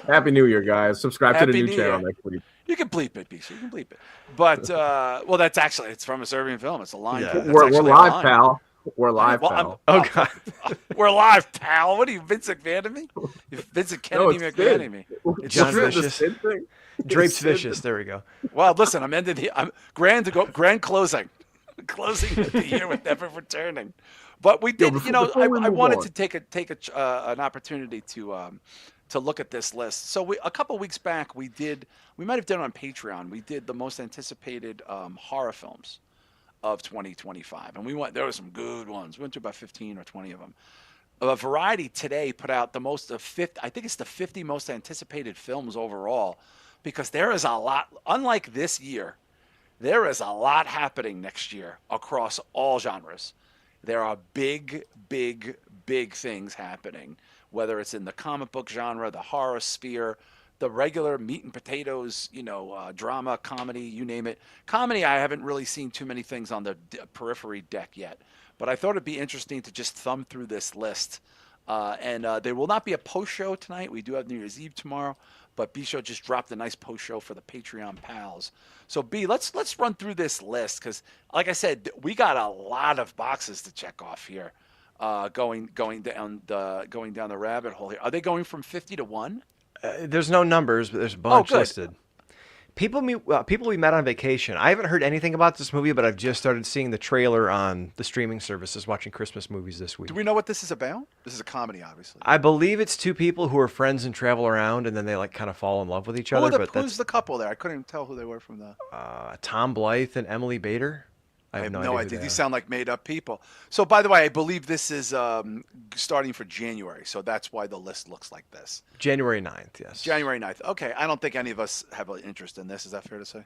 Happy New Year, guys. Subscribe to the new channel next week. You can bleep it, Bisha. You can bleep it. But, it's from a Serbian film. It's a line. Yeah. We're live, pal. We're live, pal. God. We're live, pal. What are you, Vincent Van me? Vincent Kennedy McVan me. It's John Vicious. Drapes Vicious. There we go. Well, listen, I'm grand closing. Closing of the year with Never Returning. But we did, I wanted to take an opportunity to look at this list. So a couple weeks back, we might have done it on Patreon. We did the most anticipated horror films of 2025, and there were some good ones. We went to about 15 or 20 of them. Variety today put out the most of 50, I think it's the 50 most anticipated films overall, because there is a lot, unlike this year, there is a lot happening next year across all genres. There are big, big, big things happening, whether it's in the comic book genre, the horror sphere, the regular meat and potatoes, drama, comedy, you name it. Comedy, I haven't really seen too many things on the periphery deck yet, but I thought it'd be interesting to just thumb through this list. And there will not be a post show tonight. We do have New Year's Eve tomorrow, but B Show just dropped a nice post show for the Patreon pals. So B, let's run through this list because, like I said, we got a lot of boxes to check off here. Going down the rabbit hole here. Are they going from 50 to 1? There's no numbers, but there's a bunch listed. People we met on vacation. I haven't heard anything about this movie, but I've just started seeing the trailer on the streaming services, watching Christmas movies this week. Do we know what this is about? This is a comedy, obviously. I believe it's two people who are friends and travel around, and then they like kind of fall in love with each other. Who's the couple there? I couldn't even tell who they were from the. Tom Blythe and Emily Bader. I have no idea. These sound like made-up people. So, by the way, I believe this is starting for January, so that's why the list looks like this. January 9th, yes. January 9th. Okay, I don't think any of us have an interest in this. Is that fair to say?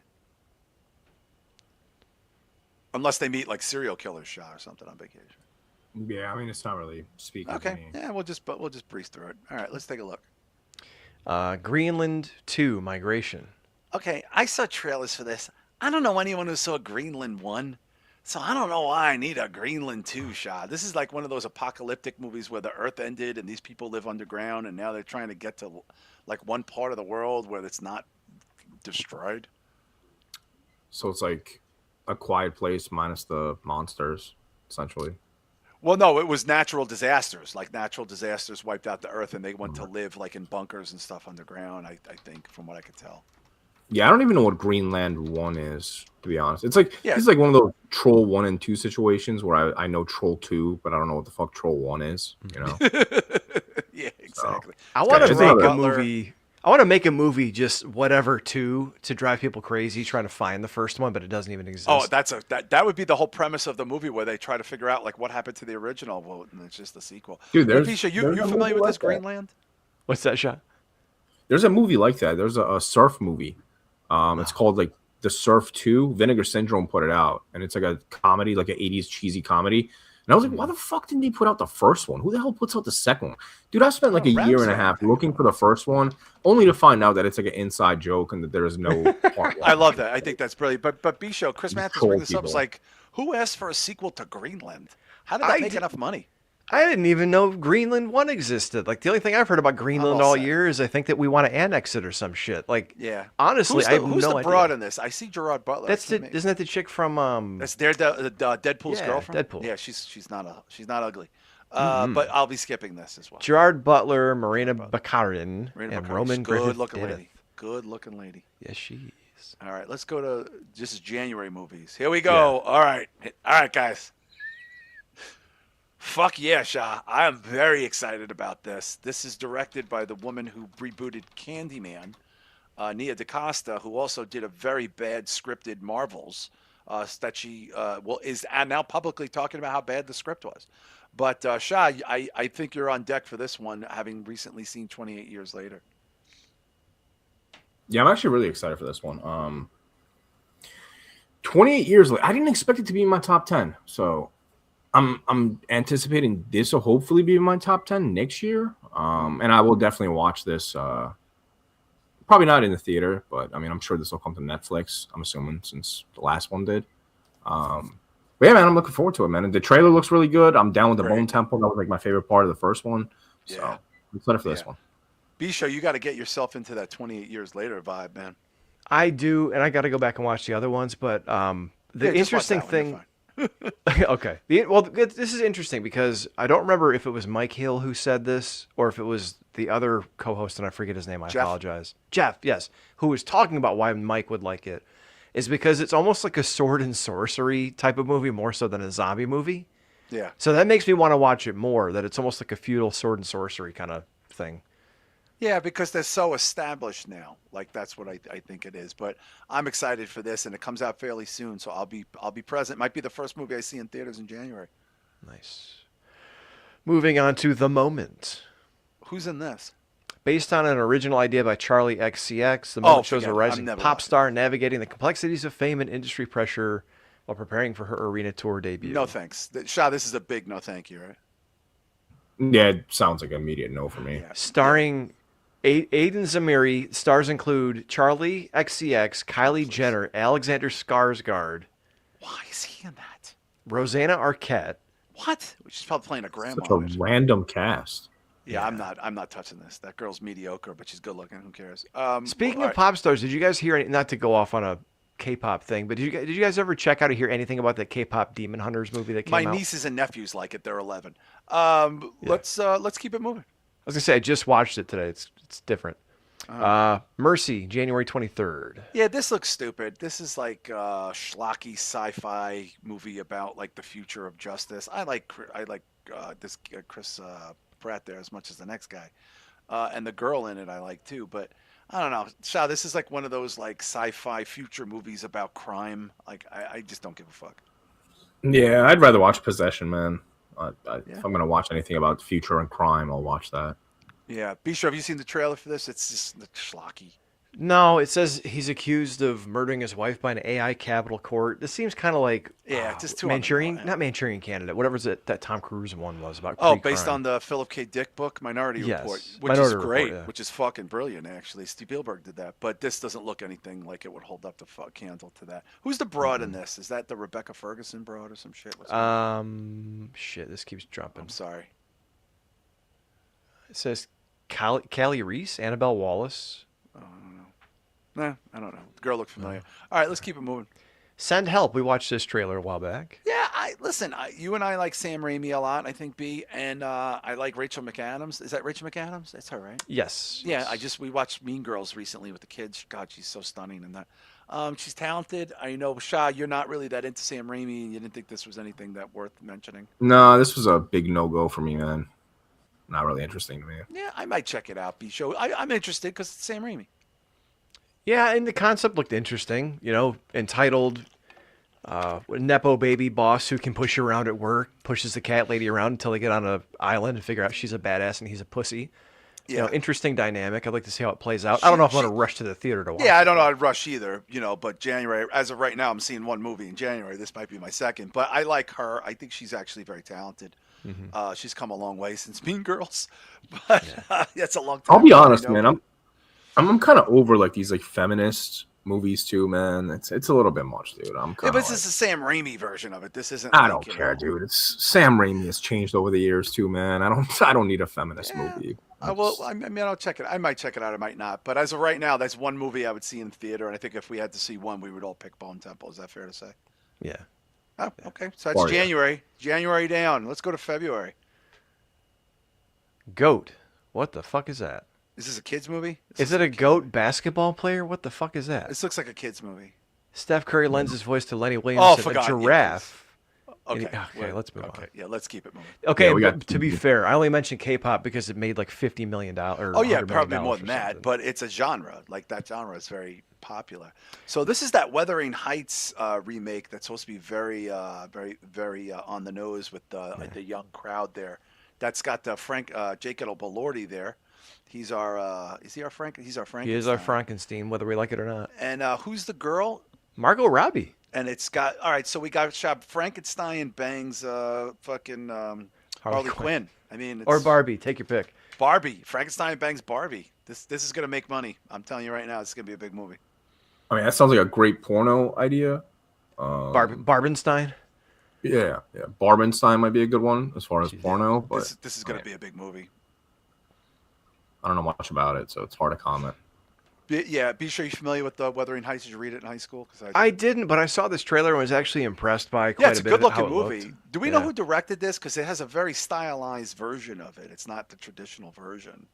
Unless they meet like serial killers, Shah, or something on vacation. Yeah, I mean, it's not really speaking to me. Yeah, we'll just breeze through it. All right, let's take a look. Greenland 2, Migration. Okay, I saw trailers for this. I don't know anyone who saw Greenland 1. So I don't know why I need a Greenland 2 shot. This is like one of those apocalyptic movies where the Earth ended and these people live underground and now they're trying to get to like one part of the world where it's not destroyed. So it's like A Quiet Place minus the monsters, essentially. Well, no, it was natural disasters. Like natural disasters wiped out the Earth and they went to live like in bunkers and stuff underground, I think, from what I could tell. Yeah, I don't even know what Greenland 1 is, to be honest. It's like It's like one of those Troll 1 and 2 situations where I know Troll 2, but I don't know what the fuck Troll 1 is, you know? Yeah, exactly. So, I want to make a movie. I want to make a movie just whatever 2 to drive people crazy trying to find the first one, but it doesn't even exist. Oh, that would be the whole premise of the movie where they try to figure out like what happened to the original. Well, and it's just the sequel. Dude, Pisha, you familiar with this Greenland? What's that, Shah? There's a movie like that. There's a surf movie. It's called like The Surf 2. Vinegar Syndrome put it out, and it's like a comedy, like an 80s cheesy comedy. And I was like, why the fuck didn't they put out the first one? Who the hell puts out the second one? Dude, I spent like a year and a half looking for the first one, only to find out that it's like an inside joke and that there is no part. I love that. I think that's brilliant. But B-Show, Chris Matthews bring this up. It's like, who asked for a sequel to Greenland? How did that make enough money? I didn't even know Greenland 1 existed. Like, the only thing I've heard about Greenland all year is I think that we want to annex it or some shit. Like, yeah. Honestly, I have no idea. Who's the broad in this? I see Gerard Butler. Isn't that the chick from That's Deadpool's girlfriend? Deadpool. Yeah, she's not ugly. But I'll be skipping this as well. Gerard Butler, Marina Bakarin, and Roman Griffith. Good looking lady. Yes, she is. All right, let's go to this is January movies. Here we go. Yeah. All right, guys. Fuck yeah, Shah. I am very excited about this. This is directed by the woman who rebooted Candyman, Nia DaCosta, who also did a very bad scripted Marvels that she is now publicly talking about how bad the script was. But Shah, I think you're on deck for this one, having recently seen 28 Years Later. Yeah, I'm actually really excited for this one. 28 Years Later. I didn't expect it to be in my top 10, so I'm anticipating this will hopefully be in my top 10 next year. And I will definitely watch this. Probably not in the theater, but I mean, I'm sure this will come to Netflix. I'm assuming since the last one did. But yeah, man, I'm looking forward to it, man. And the trailer looks really good. I'm down with the Bone Temple. That was like my favorite part of the first one. So I'm excited for this one. B-Show, you got to get yourself into that 28 Years Later vibe, man. I do, and I got to go back and watch the other ones. But the interesting thing. Okay. Well, this is interesting because I don't remember if it was Mike Hill who said this or if it was the other co-host, and I forget his name. I apologize. Jeff, yes, who was talking about why Mike would like it, is because it's almost like a sword and sorcery type of movie more so than a zombie movie. Yeah. So that makes me want to watch it more, that it's almost like a feudal sword and sorcery kind of thing. Yeah, because they're so established now. Like that's what I think it is. But I'm excited for this, and it comes out fairly soon, so I'll be present. Might be the first movie I see in theaters in January. Nice. Moving on to The Moment. Who's in this? Based on an original idea by Charlie XCX, The Oh, Moment shows a forget it. I'm rising never pop watching star navigating the complexities of fame and industry pressure while preparing for her arena tour debut. No thanks. Shah, this is a big no thank you, right? Yeah, it sounds like an immediate no for me. Yeah. Starring Aiden Zamiri, stars include Charlie XCX, Kylie Jenner, Alexander Skarsgård, Why is he in that? Rosanna Arquette. What? She's probably playing a grandma. Such a or something. random cast. Yeah, Yeah. I'm not touching this. That girl's mediocre, but she's good looking. Who cares? Speaking all of pop stars, did you guys hear any, not to go off on a K-pop thing, but did you guys ever check out or hear anything about the K-pop Demon Hunters movie that came my out? nieces and nephews like it. They're 11. Yeah. Let's keep it moving. I was gonna say I just watched it today. It's different. Mercy, January 23rd. Yeah, this looks stupid. This is like a schlocky sci-fi movie about like the future of justice. I like this Chris Pratt there as much as the next guy, and the girl in it I like too. But I don't know, Shah. This is like one of those like sci-fi future movies about crime. Like I just don't give a fuck. Yeah, I'd rather watch Possession, man. Yeah. If I'm gonna watch anything about future and crime, I'll watch that. Yeah, be sure. Have you seen the trailer for this? It's just schlocky. No, it says he's accused of murdering his wife by an AI Capitol court. This seems kind of like Yeah, just too Manchurian, on the not Manchurian Candidate, whatever that Tom Cruise one was about. Oh, based pre-crime. on the Philip K. Dick book, Minority Yes, Report, which Minority is great, Report, yeah. which is fucking brilliant, actually. Steve Spielberg did that, but this doesn't look anything like it would hold up the candle to that. Who's the broad in this? Is that the Rebecca Ferguson broad or some shit? What's her name? Shit, this keeps jumping. I'm sorry. It says Callie Reese, Annabelle Wallace. Oh, I don't know. Nah, I don't know. The girl looked familiar. All right, let's keep it moving. Send Help. We watched this trailer a while back. Yeah, listen. You and I like Sam Raimi a lot, I think, B, and I like Rachel McAdams. Is that Rachel McAdams? That's her, right? Yes. Yeah, we watched Mean Girls recently with the kids. God, she's so stunning in that. She's talented. I know, Shah, you're not really that into Sam Raimi, and you didn't think this was anything that worth mentioning. No, this was a big no-go for me, man. Not really interesting to me. Yeah, I might check it out. B-Show. I'm interested because it's Sam Raimi. Yeah, and the concept looked interesting. You know, entitled Nepo baby boss who can push you around at work, pushes the cat lady around until they get on an island and figure out she's a badass and he's a pussy. Yeah. You know, interesting dynamic. I'd like to see how it plays out. I don't know if I'm going to rush to the theater to watch Yeah, I it. don't know. I'd rush either, but January, as of right now, I'm seeing one movie in January. This might be my second, but I like her. I think she's actually very talented. She's come a long way since Mean Girls, but that's a long time. I'll be ago, honest, man. I'm kind of over like these like feminist movies too, man. It's a little bit much, dude. I'm Yeah, kind but of this is the Sam Raimi version of it. This isn't. I like, don't care, dude. It's Sam Raimi has changed over the years too, man. I don't need a feminist movie. I mean, I'll check it. I might check it out. I might not. But as of right now, that's one movie I would see in the theater. And I think if we had to see one, we would all pick Bone Temple. Is that fair to say? Yeah. Oh, okay. So that's January. January down. Let's go to February. Goat. What the fuck is that? Is this a kids movie? Is it a goat basketball player? What the fuck is that? This looks like a kids movie. Steph Curry lends his voice to Lenny Williams. Oh, a forgot. giraffe. Okay. Okay, let's move on. Yeah, let's keep it moving. Okay, Yeah, we got- but to be fair, I only mentioned K-pop because it made like $50 million. Or Oh yeah, $100 million probably more than or that. something. But it's a genre. Like that genre is very popular. So this is that Wuthering Heights remake that's supposed to be very, very on the nose with the young crowd there. That's got Jacob Elordi there. He's our is he our Frank? He's our Frankenstein. He is our Frankenstein, whether we like it or not. And who's the girl? Margot Robbie. And it's got all right. So we got shop Frankenstein bangs fucking Harley Quinn. I mean, it's, Or Barbie. Take your pick. Barbie. Frankenstein bangs Barbie. This is gonna make money. I'm telling you right now, it's gonna be a big movie. I mean, that sounds like a great porno idea. Barbenstein. Yeah. Barbenstein might be a good one as far as porno, but This is gonna be a big movie. I don't know much about it, so it's hard to comment. Be sure you're familiar with Wuthering Heights. Did you read it in high school? I didn't, but I saw this trailer and was actually impressed by quite Yeah, it's a bit of good-looking how it movie. looked. Do we know who directed this? Because it has a very stylized version of it. It's not the traditional version.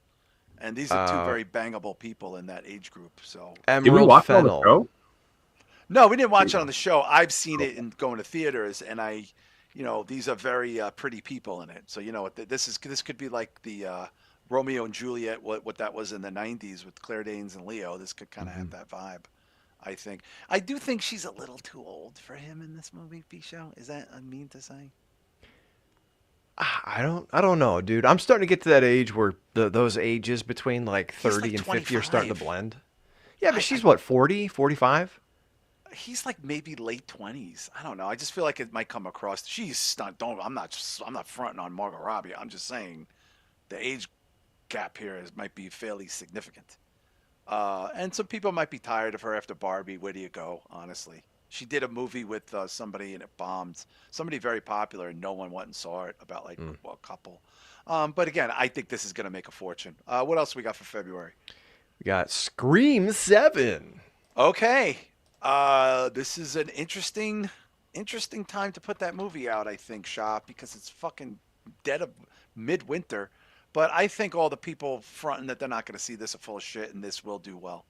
And these are two very bangable people in that age group. So Did we Emerald watch it on the Fennel. show? no, we didn't watch it on the show. I've seen it in going to theaters, and these are very pretty people in it. So this could be like the Romeo and Juliet, what that was in the '90s with Claire Danes and Leo. This could kind of have that vibe. I think. I do think she's a little too old for him in this movie. Show is that mean to say? I don't know, dude. I'm starting to get to that age where those ages between like He's 30 like and 50 are starting to 25. blend. Yeah, but I she's what, 40, 45? he's like maybe late 20s. I don't know. I just feel like it might come across. She's stunned. Don't. I'm not fronting on Margot Robbie. I'm just saying the age gap here might be fairly significant. And some people might be tired of her after Barbie. Where do you go? Honestly, she did a movie with somebody and it bombed. Somebody very popular and no one went and saw it. About like well, a couple. But again, I think this is going to make a fortune. What else we got for February? We got Scream 7. Okay. This is an interesting time to put that movie out, I think, Shah, because it's fucking dead of midwinter. But I think all the people fronting that they're not going to see this are full of shit, and this will do well.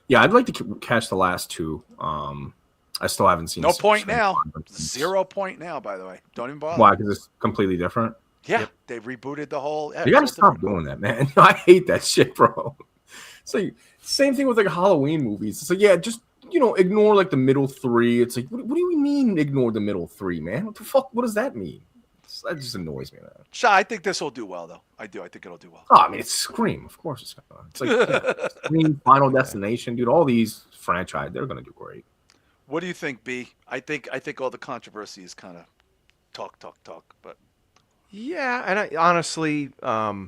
Yeah, I'd like to catch the last two. I still haven't seen. No point Scream now. 5 0 point now, by the way. Don't even bother. Why? Because it's completely different. Yeah, Yep. they rebooted the whole. Yeah, You it's gotta all stop different. doing that, man. I hate that shit, bro. It's like same thing with like Halloween movies. It's like, yeah, just ignore like the middle three. It's like, what do you mean ignore the middle three, man? What the fuck? What does that mean? That just annoys me, man. Shah, I think this will do well, though. I do. I think it'll do well. Oh, I mean, it's Scream, of course it's gonna. It's like Scream, Final Destination, dude. All these franchise, they're gonna do great. What do you think, B? I think all the controversy is kind of talk, but Yeah, and I honestly, I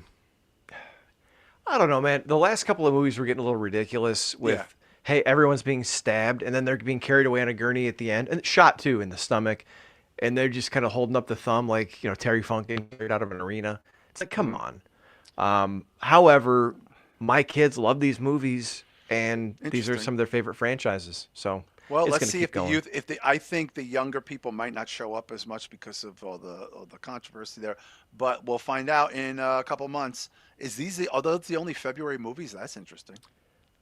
don't know, man. The last couple of movies were getting a little ridiculous with, Yeah. hey, everyone's being stabbed, and then they're being carried away on a gurney at the end, and shot too in the stomach, and they're just kind of holding up the thumb like, Terry Funk getting carried out of an arena. It's like, come on. However, my kids love these movies, and these are Interesting. some of their favorite franchises. So Well, it's let's going to see keep if the going. youth, I think the younger people might not show up as much because of all the controversy there, but we'll find out in a couple months. Are those the only February movies? That's interesting.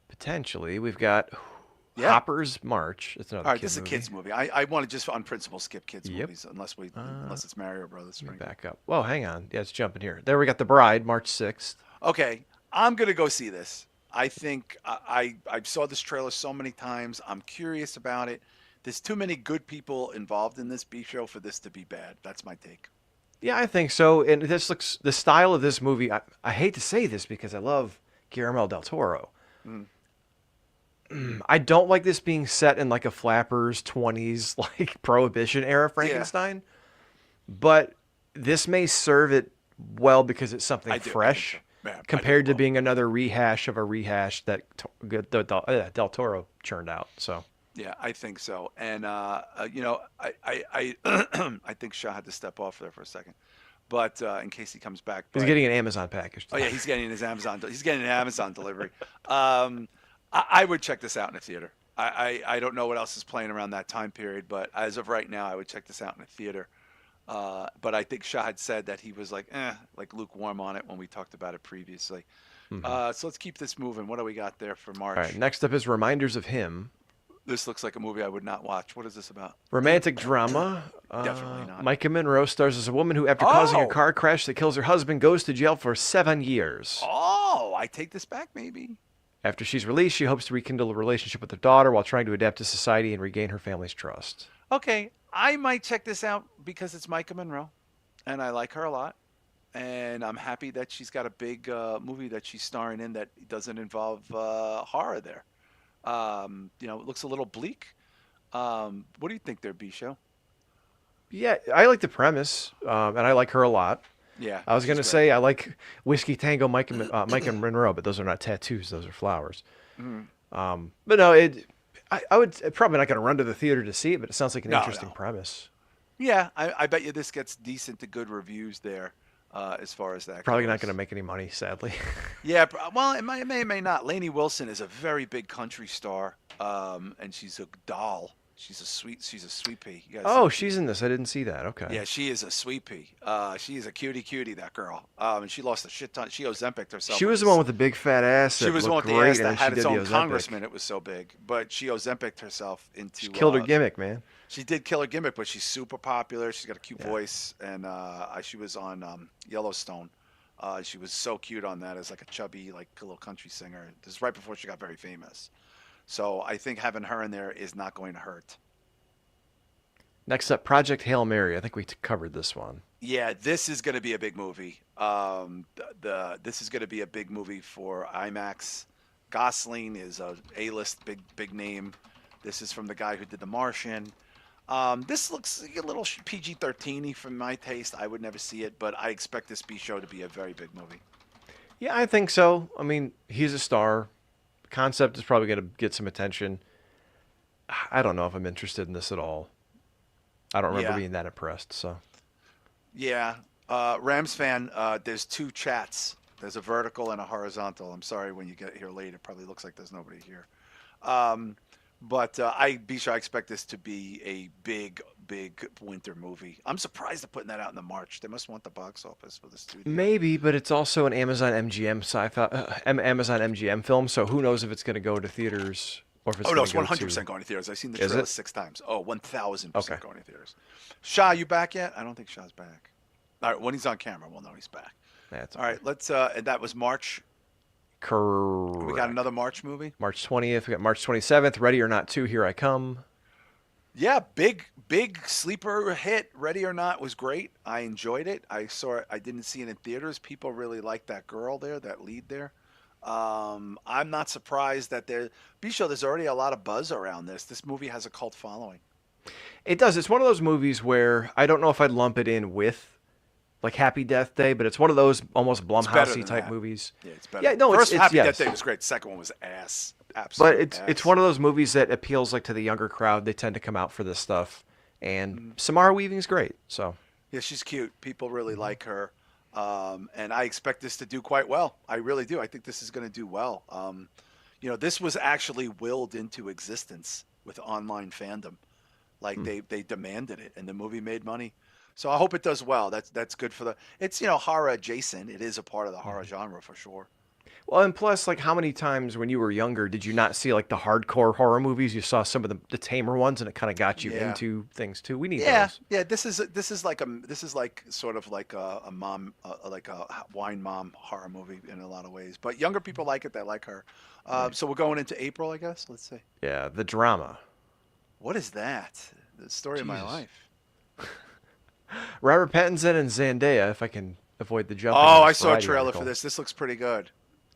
Potentially, we've got Yeah. Hopper's March. It's another All right, kid this is a movie. kids movie. I want to just on principle skip kids Yep. movies unless it's Mario Brothers. Let me Right? back up. Whoa, hang on. Yeah, it's jumping here. There we got The Bride, March 6th. Okay, I'm gonna go see this. I think I saw this trailer so many times. I'm curious about it. There's too many good people involved in this B show for this to be bad. That's my take. Yeah, I think so. And this looks the style of this movie. I hate to say this because I love Guillermo del Toro. Mm. I don't like this being set in like a Flappers 20s like Prohibition era Frankenstein, but this may serve it well because it's something I do. I think fresh so. Yeah, I do compared to well. being another rehash of a rehash that Del Toro churned out. So Yeah, I think so. And I I think Shah had to step off there for a second, but in case he comes back. he's But getting an Amazon package. oh yeah, he's getting his Amazon. He's getting an Amazon delivery. I would check this out in a theater. I don't know what else is playing around that time period, but as of right now, I would check this out in a theater. But I think Shah had said that he was like lukewarm on it when we talked about it previously. So let's keep this moving. What do we got there for March? All right, next up is Reminders of Him. This looks like a movie I would not watch. What is this about? Romantic drama. Definitely not. Micah Monroe stars as a woman who, after causing a Oh! car crash that kills her husband, goes to jail for 7 years. Oh, I take this back, maybe. After she's released, she hopes to rekindle a relationship with her daughter while trying to adapt to society and regain her family's trust. Okay, I might check this out because it's Micah Monroe, and I like her a lot. And I'm happy that she's got a big movie that she's starring in that doesn't involve horror there. It looks a little bleak. What do you think there, B show? Yeah, I like the premise, and I like her a lot. Yeah, I was she's going to great. say I like Whiskey Tango Micah Monroe, but those are not tattoos; those are flowers. Mhm. But no, I would probably not going to run to the theater to see it, but it sounds like an No, interesting no. premise. Yeah, I bet you this gets decent to good reviews there, as far as that Probably goes. not going to make any money, sadly. Yeah, well, it may not. Lainey Wilson is a very big country star, and she's a doll. She's a sweet pea. You guys Oh, see- she's in this. I didn't see that. Okay. Yeah, she is a sweet pea. She is a cutie, that girl. And she lost a shit ton. She Ozempic herself. She was the one with the big fat ass. She that was the one looked with the great, ass and that then had she its did the own Ozempic. congressman. It was so big, but she Ozempic herself into. She killed her gimmick, man. She did kill her gimmick, but she's super popular. She's got a cute voice, and she was on Yellowstone. She was so cute on that as like a chubby, like a little country singer. This is right before she got very famous. So I think having her in there is not going to hurt. Next up, Project Hail Mary. I think we covered this one. Yeah, this is going to be a big movie. This is going to be a big movie for IMAX. Gosling is a A-list big name. This is from the guy who did The Martian. This looks like a little PG-13y from my taste. I would never see it, but I expect this B show to be a very big movie. Yeah, I think so. I mean, he's a star. Concept is probably going to get some attention. I don't know if I'm interested in this at all. I don't remember Yeah, being that impressed. So yeah. Rams fan, there's two chats. There's a vertical and a horizontal. I'm sorry when you get here late. It probably looks like there's nobody here. Um, but I expect this to be a big winter movie. I'm surprised they're putting that out in the March. They must want the box office for the studio. maybe, but it's also an Amazon MGM sci-fi, Amazon MGM film. So who knows if it's going to go to theaters or if it's Oh no, going it's to go 100% to. going to theaters. I've seen the Is trailer it? 6 times. Oh, Okay. 1000% going to theaters. Shah, you back yet? I don't think Shah's back. All right, when he's on camera, we'll know he's back. That's All okay. right, let's. And that was March. We got Correct. another March movie. March 20th. We got March 27th. Ready or Not 2. Here I Come. Yeah, big sleeper hit. Ready or Not was great. I enjoyed it. I saw it. I didn't see it in theaters. People really liked that girl there, that lead there. I'm not surprised that there's already a lot of buzz around this. This movie has a cult following. It does. It's one of those movies where I don't know if I'd lump it in with like Happy Death Day, but it's one of those almost It's better Blumhousey than type that. movies. Yeah, it's better. Yeah, no, First it's Happy Death yes. Day was great. Second one was ass. But Absolute it's ass. one of those movies that appeals like to the younger crowd. They tend to come out for this stuff, and Samara Weaving's great. So Yeah, she's cute. People really like her. And I expect this to do quite well. I really do. I think this is going to do well. This was actually willed into existence with online fandom. Like they demanded it, and the movie made money. So I hope it does well. That's good for it's horror adjacent. It is a part of the horror genre for sure. well, and plus, like, how many times when you were younger did you not see like the hardcore horror movies? You saw some of the tamer ones, and it kind of got you Yeah. into things too. We need Yeah, those. yeah. This is like sort of like a mom, like a wine mom horror movie in a lot of ways. But younger people like it. They like her. So we're going into April, I guess. Let's see. Yeah, the drama. What is that? The story of my Jesus. life. Robert Pattinson and Zendaya, if I can avoid the jumping. Oh, on I this saw a Variety trailer article. for this. This looks pretty good.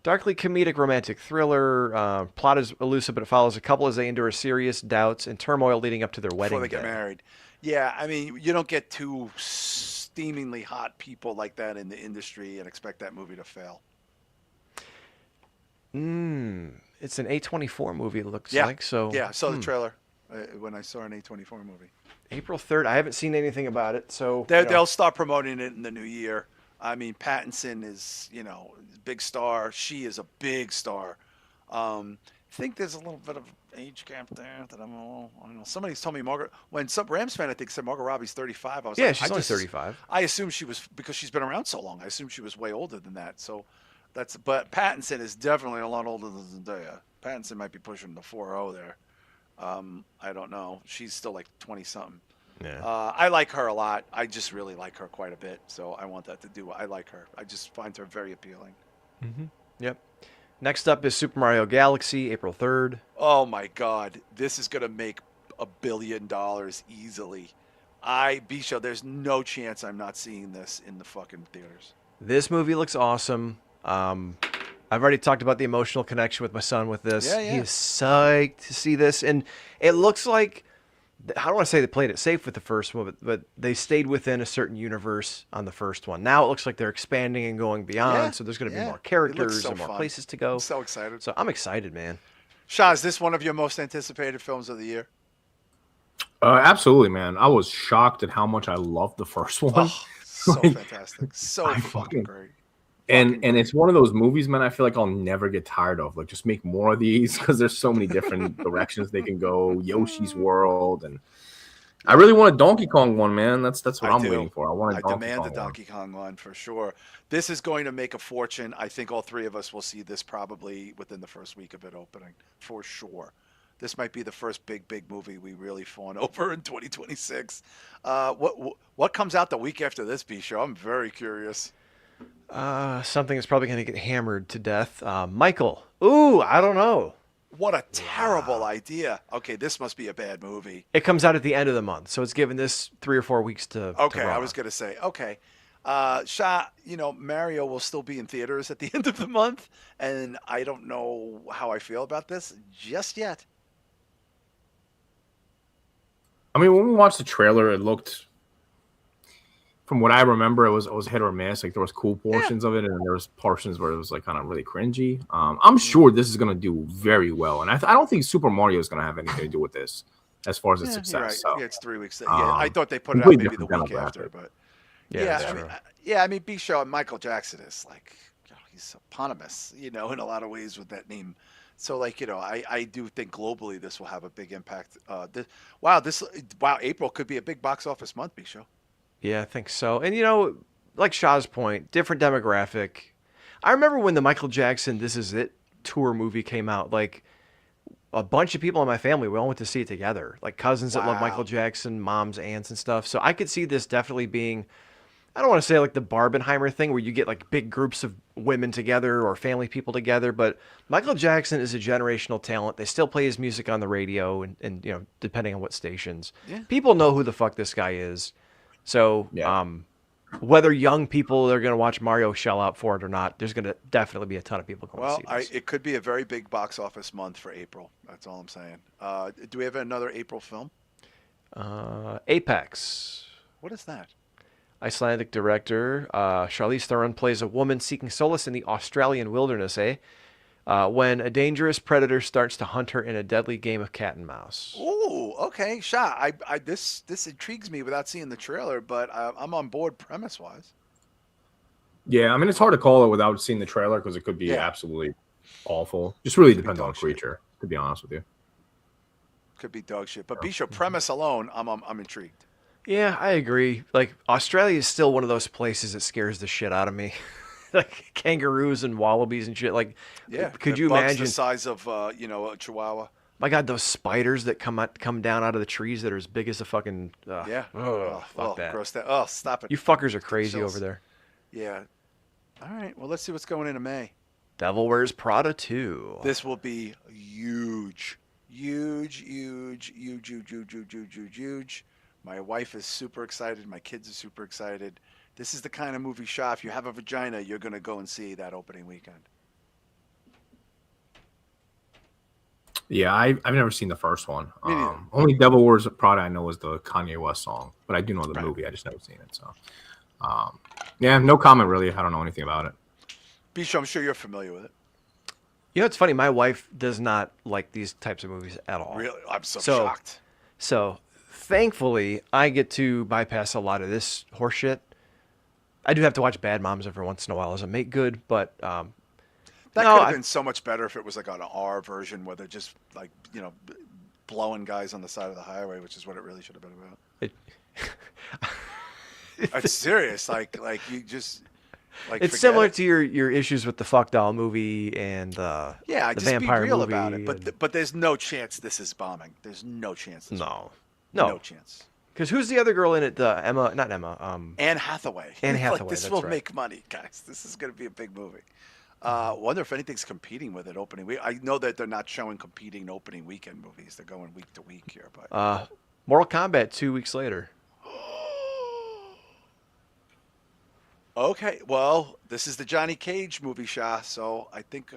Darkly comedic romantic thriller. Plot is elusive, but it follows a couple as they endure serious doubts and turmoil leading up to their wedding Before they day. get married. Yeah, I mean, you don't get two steamingly hot people like that in the industry and expect that movie to fail. It's an A24 movie, it looks Yeah, like. So yeah. I saw the trailer when I saw an A24 movie. April 3rd. I haven't seen anything about it. So They'll start promoting it in the new year. I mean, Pattinson is, big star. She is a big star. I think there's a little bit of age gap there that I don't know. Somebody's told me when some Rams fan I think said Margot Robbie's 35. I was yeah, like, she's only 35. I assumed she was because she's been around so long. I assumed she was way older than that. So but Pattinson is definitely a lot older than Zendaya. Pattinson might be pushing the 40 there. I don't know. She's still like 20 something. Yeah. I like her a lot. I just really like her quite a bit. So I want that to do. I like her. I just find her very appealing. Yep. Next up is Super Mario Galaxy, April 3rd. Oh my God, this is gonna make $1 billion easily. Bisha, there's no chance I'm not seeing this in the fucking theaters. This movie looks awesome. I've already talked about the emotional connection with my son with this. Yeah, yeah. He is psyched to see this. And it looks like, I don't want to say they played it safe with the first one, but they stayed within a certain universe on the first one. Now it looks like they're expanding and going beyond. Yeah, So there's going to be yeah. more It looks characters so and more fun. places to go. I'm so excited. So I'm excited, man. Shah, is this one of your most anticipated films of the year? Absolutely, man. I was shocked at how much I loved the first one. Oh, so Like, fantastic. So I fucking fucking- great. and it's one of those movies, man, I feel like I'll never get tired of. Like, just make more of these because there's so many different directions they can go. Yoshi's World, and I really want a Donkey Kong one, man. That's what I I'm do. waiting for. I want a I Donkey demand Kong the one. Donkey Kong one for sure. This is going to make a fortune. I think all three of us will see this probably within the first week of it opening, for sure. This might be the first big movie we really fawn over in 2026. What comes out the week after this, B show? I'm very curious. Something is probably going to get hammered to death. Michael. Ooh, I don't know. What a terrible idea. Okay, this must be a bad movie. It comes out at the end of the month, so it's given this 3 or 4 weeks to Okay, run I on. was going to say, okay. Shah, Mario will still be in theaters at the end of the month, and I don't know how I feel about this just yet. I mean, when we watched the trailer, it looked, from what I remember, it was hit or miss. Like there was cool portions of it, and there was portions where it was like kind of really cringy. I'm sure this is gonna do very well, and I don't think Super Mario is gonna have anything to do with this as far as its success. You're right. So, Yeah, it's 3 weeks. Yeah, I thought they put it out completely maybe the different week after, demographic. but Yeah, I mean, B-Show and Michael Jackson is like, he's eponymous, in a lot of ways with that name. So, like, I do think globally this will have a big impact. Wow, April could be a big box office month, B-Show. Yeah, I think so. And like Shah's point, different demographic. I remember when the Michael Jackson "This Is It" tour movie came out. Like a bunch of people in my family, we all went to see it together. Like cousins that love Wow. Michael Jackson, moms, aunts, and stuff. So I could see this definitely being. I don't want to say like the Barbenheimer thing where you get like big groups of women together or family people together, but Michael Jackson is a generational talent. They still play his music on the radio and depending on what stations. Yeah. People know who the fuck this guy is. So, whether young people are going to watch Mario shell out for it or not, there's going to definitely be a ton of people going to see this. It could be a very big box office month for April. That's all I'm saying. Do we have another April film? Apex. What is that? Icelandic director Charlize Theron plays a woman seeking solace in the Australian wilderness, when a dangerous predator starts to hunt her in a deadly game of cat and mouse. Ooh, okay, Shah. This intrigues me without seeing the trailer, but I'm on board premise-wise. Yeah, I mean, it's hard to call it without seeing the trailer because it could be absolutely awful. Just really depends on the creature, to be honest with you. Could be dog shit, but Bisho, premise alone, I'm intrigued. Yeah, I agree. Like Australia is still one of those places that scares the shit out of me. Like kangaroos and wallabies and shit. Like, could you imagine the size of a chihuahua? My God, those spiders that come down out of the trees that are as big as a fucking fuck that. Gross that. Oh, stop it. You fuckers are crazy over there. Yeah. All right. Well, let's see what's going into May. Devil Wears Prada 2. This will be huge. Huge. My wife is super excited. My kids are super excited. This is the kind of movie, Shah, if you have a vagina, you're going to go and see that opening weekend. Yeah, I've never seen the first one. Only Devil Wears Prada I know is the Kanye West song, but I do know the movie. I just never seen it. So, no comment really. I don't know anything about it. Bisho, I'm sure you're familiar with it. It's funny. My wife does not like these types of movies at all. Really? I'm so shocked. So, thankfully, I get to bypass a lot of this horseshit. I do have to watch Bad Moms every once in a while as a make good, but that could have been so much better if it was like an R version where they're just like, blowing guys on the side of the highway, which is what it really should have been about. It's serious. Like you just like it's similar to your issues with the Fuck Doll movie and the just vampire be real movie about it. But there's no chance this is bombing. There's no chance. No chance. Because who's the other girl in it? Not Emma. Anne Hathaway. Anne Hathaway. This will make money, guys. This is going to be a big movie. Wonder if anything's competing with it opening week. I know that they're not showing competing opening weekend movies. They're going week to week here. But Mortal Kombat 2 weeks later. Okay, well, this is the Johnny Cage movie, Shah. So I think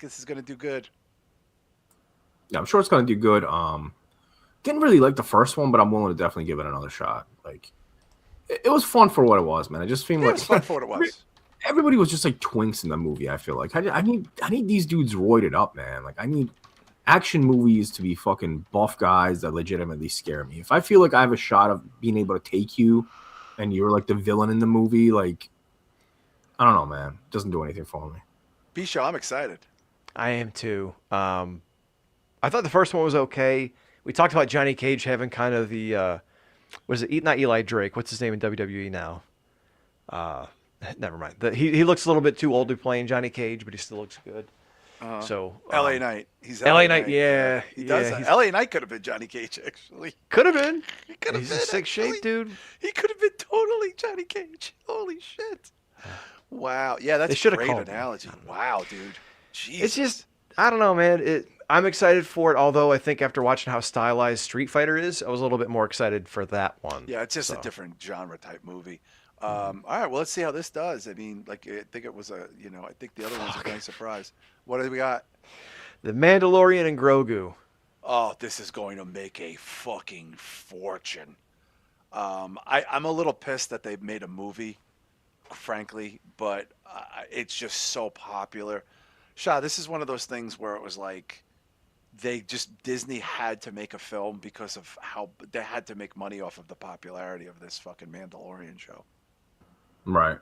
this is going to do good. Yeah, I'm sure it's going to do good. Didn't really like the first one, but I'm willing to definitely give it another shot. Like, it was fun for what it was, man. I just feel like it was fun for what it was. Everybody was just like twinks in the movie. I feel like I need these dudes roided up, man. Like, I need action movies to be fucking buff guys that legitimately scare me. If I feel like I have a shot of being able to take you, and you're like the villain in the movie, like, I don't know, man. It doesn't do anything for me. Bisho, I'm excited. I am too. I thought the first one was okay. We talked about Johnny Cage having kind of the, not Eli Drake. What's his name in WWE now? Never mind. He looks a little bit too old to be playing Johnny Cage, but he still looks good. So L.A. Knight. He's L.A. Knight. Yeah, he does. L.A. Knight could have been Johnny Cage, actually. Could have been. He could have He's been. in sick shape, dude. He could have been totally Johnny Cage. Holy shit! Wow. Yeah, that's a great analogy. Wow, dude. Jesus. It's just, I don't know, man. I'm excited for it. Although I think after watching how stylized Street Fighter is, I was a little bit more excited for that one. Yeah, it's just a So different genre type movie. All right, well, let's see how this does. I mean, like, I think it was I think the other one's a nice surprise. What do we got? The Mandalorian and Grogu. Oh, this is going to make a fucking fortune. I'm a little pissed that they made a movie, frankly, but it's just so popular. Shah, this is one of those things where it was like Disney had to make a film because of how they had to make money off of the popularity of this fucking Mandalorian show. Right.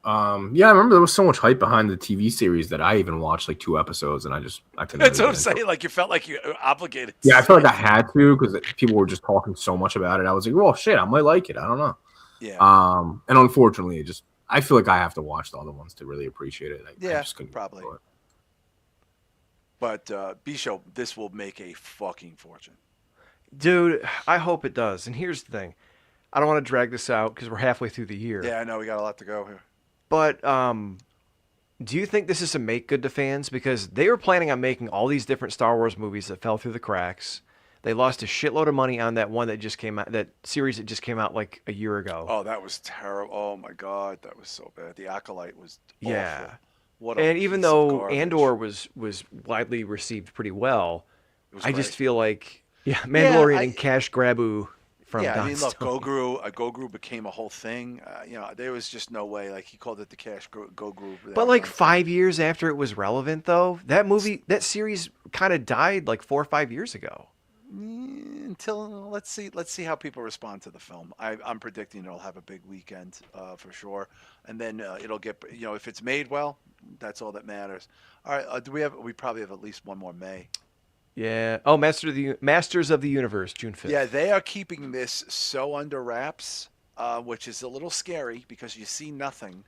Yeah, I remember there was so much hype behind the TV series that I even watched like 2 episodes, and I couldn't. That's Really what I'm saying. Like you felt like you were obligated. Yeah, I felt like I had to because people were just talking so much about it. I was like, well, shit, I might like it. I don't know. Yeah. And unfortunately, I feel like I have to watch the other ones to really appreciate it. I just couldn't probably. But Bisho, this will make a fucking fortune. Dude, I hope it does. And here's the thing. I don't want to drag this out because we're halfway through the year. Yeah, I know we got a lot to go here. But do you think this is a make good to fans? Because they were planning on making all these different Star Wars movies that fell through the cracks. They lost a shitload of money on that one that just came out, that series that just came out like a year ago. Oh, that was terrible. Oh my God, that was so bad. The Acolyte was awful. Yeah. What a And even piece of though garbage. Andor was widely received pretty well, It was I great. just feel like Mandalorian I- and Cash Grabu from Yeah, Don I mean, look, Stone. Goguru became a whole thing. There was just no way. Like he called it the Cash Goguru. But like 5 years after it was relevant, though, that series kind of died like 4 or 5 years ago. Until let's see how people respond to the film. I'm predicting it'll have a big weekend for sure, and then it'll get if it's made well, that's all that matters. All right, we probably have at least one more May. Yeah. Oh, Masters of the Universe, June 5th. Yeah, they are keeping this so under wraps, which is a little scary because you see nothing.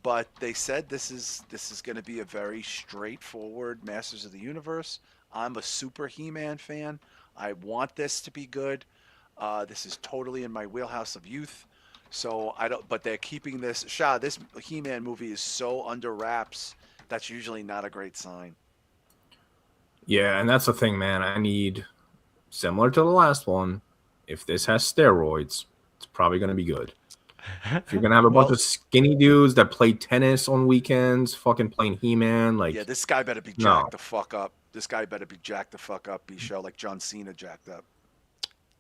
But they said this is going to be a very straightforward Masters of the Universe. I'm a super He-Man fan. I want this to be good. This is totally in my wheelhouse of youth. So I don't. But they're keeping this. Shah, this He-Man movie is so under wraps. That's usually not a great sign. Yeah, and that's the thing, man. I need, similar to the last one, if this has steroids, it's probably going to be good. If you're going to have a bunch of skinny dudes that play tennis on weekends, fucking playing He-Man, like... Yeah, this guy better be jacked the fuck up. This guy better be jacked the fuck up, B-Show, like John Cena jacked up.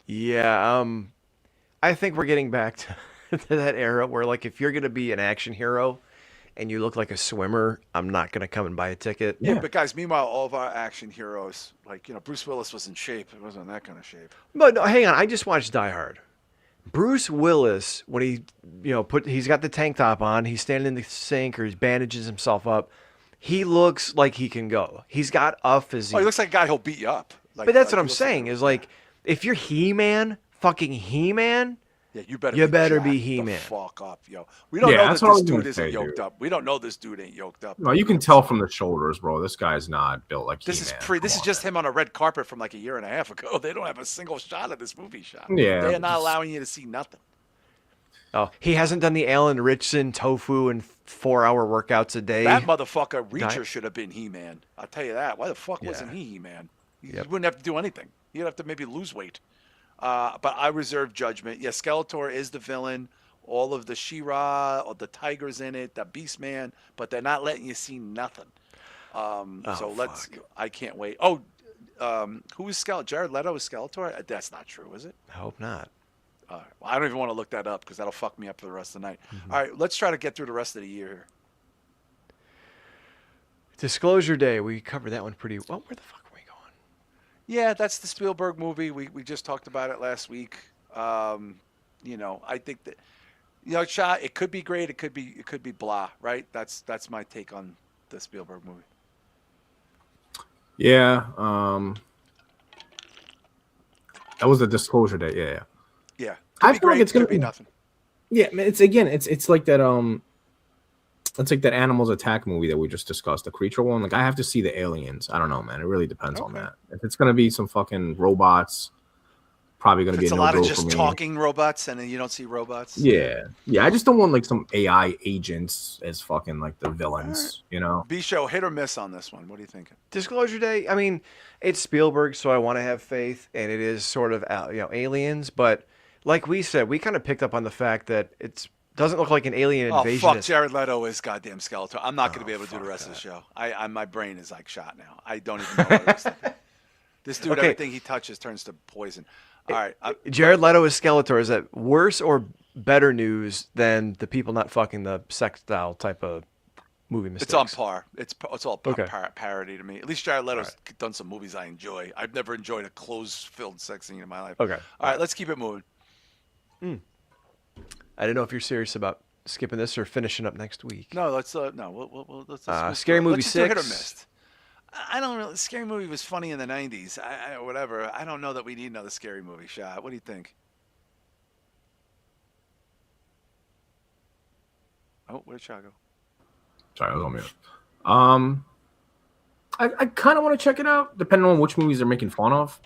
Yeah, I think we're getting back to that era where, like, if you're going to be an action hero and you look like a swimmer, I'm not going to come and buy a ticket. Yeah, but guys, meanwhile, all of our action heroes, like, Bruce Willis was in shape. It wasn't that kind of shape. But no, hang on, I just watched Die Hard. Bruce Willis, when he, he's got the tank top on, he's standing in the sink or he bandages himself up. He looks like he can go. He's got a physique. Oh, he looks like a guy who'll beat you up. But that's what I'm saying is like, if you're He-Man, fucking He-Man, yeah, you better be He-Man. The fuck up, yo. We don't know that this dude isn't yoked up. We don't know this dude ain't yoked up. No, you can tell from the shoulders, bro. This guy's not built like this He-Man. This is just him on a red carpet from like a year and a half ago. They don't have a single shot of this movie shot. Yeah, they are not allowing you to see nothing. Oh, he hasn't done the Alan Ritchson tofu and 4-hour workouts a day. That motherfucker Reacher should have been He-Man. I'll tell you that. Why the fuck wasn't he He-Man? He wouldn't have to do anything. He'd have to maybe lose weight. But I reserve judgment. Yeah, Skeletor is the villain. All of the She-Ra, or the tigers in it, the Beast Man, but they're not letting you see nothing. I can't wait. Oh, who is Skeletor? Jared Leto is Skeletor? That's not true, is it? I hope not. Well, I don't even want to look that up because that'll fuck me up for the rest of the night. All right, let's try to get through the rest of the year here. Disclosure Day, we covered that one pretty well. Where the fuck are we going? Yeah, that's the Spielberg movie. We just talked about it last week. I think that Shah, it could be great, it could be blah, right? That's my take on the Spielberg movie. Yeah, that was the Disclosure Day. Yeah. Yeah, I feel like it's gonna be nothing. Yeah, it's like that. It's like that Animals Attack movie that we just discussed, the creature one. Like I have to see the aliens. I don't know, man. It really depends on that. If it's gonna be some fucking robots, probably going If to be it's a a lot of no-go for just me. talking robots and then you don't see robots. Yeah. I just don't want like some AI agents as fucking like the villains, you know? B-show, hit or miss on this one. What are you thinking? Disclosure Day. I mean, it's Spielberg, so I want to have faith, and it is sort of aliens. But like we said, we kind of picked up on the fact that it doesn't look like an alien Oh invasion. fuck, Jared Leto is goddamn Skeletor. I'm not going to be able to do the rest of the that. show. I my brain is like shot now. I don't even know what I was thinking. This dude, Okay. everything he touches turns to poison. All right, Jared Leto as Skeletor. Is that worse or better news than the people not fucking the sex style type of movie mistakes? it's on par. It's all Okay. parody to me. At least Jared Leto's done some movies I enjoy. I've never enjoyed a clothes-filled sex scene in my life. Okay. All right, let's keep it moving. I didn't know if you're serious about skipping this or finishing up next week. No, let's let's Scary Movie let's just do hit or 6. miss. I don't really. Scary Movie was funny in the '90s. Whatever. I don't know that we need another scary movie. Shot. What do you think? Oh, where did Shah go? Sorry, I was on mute. I kind of want to check it out, depending on which movies they're making fun of.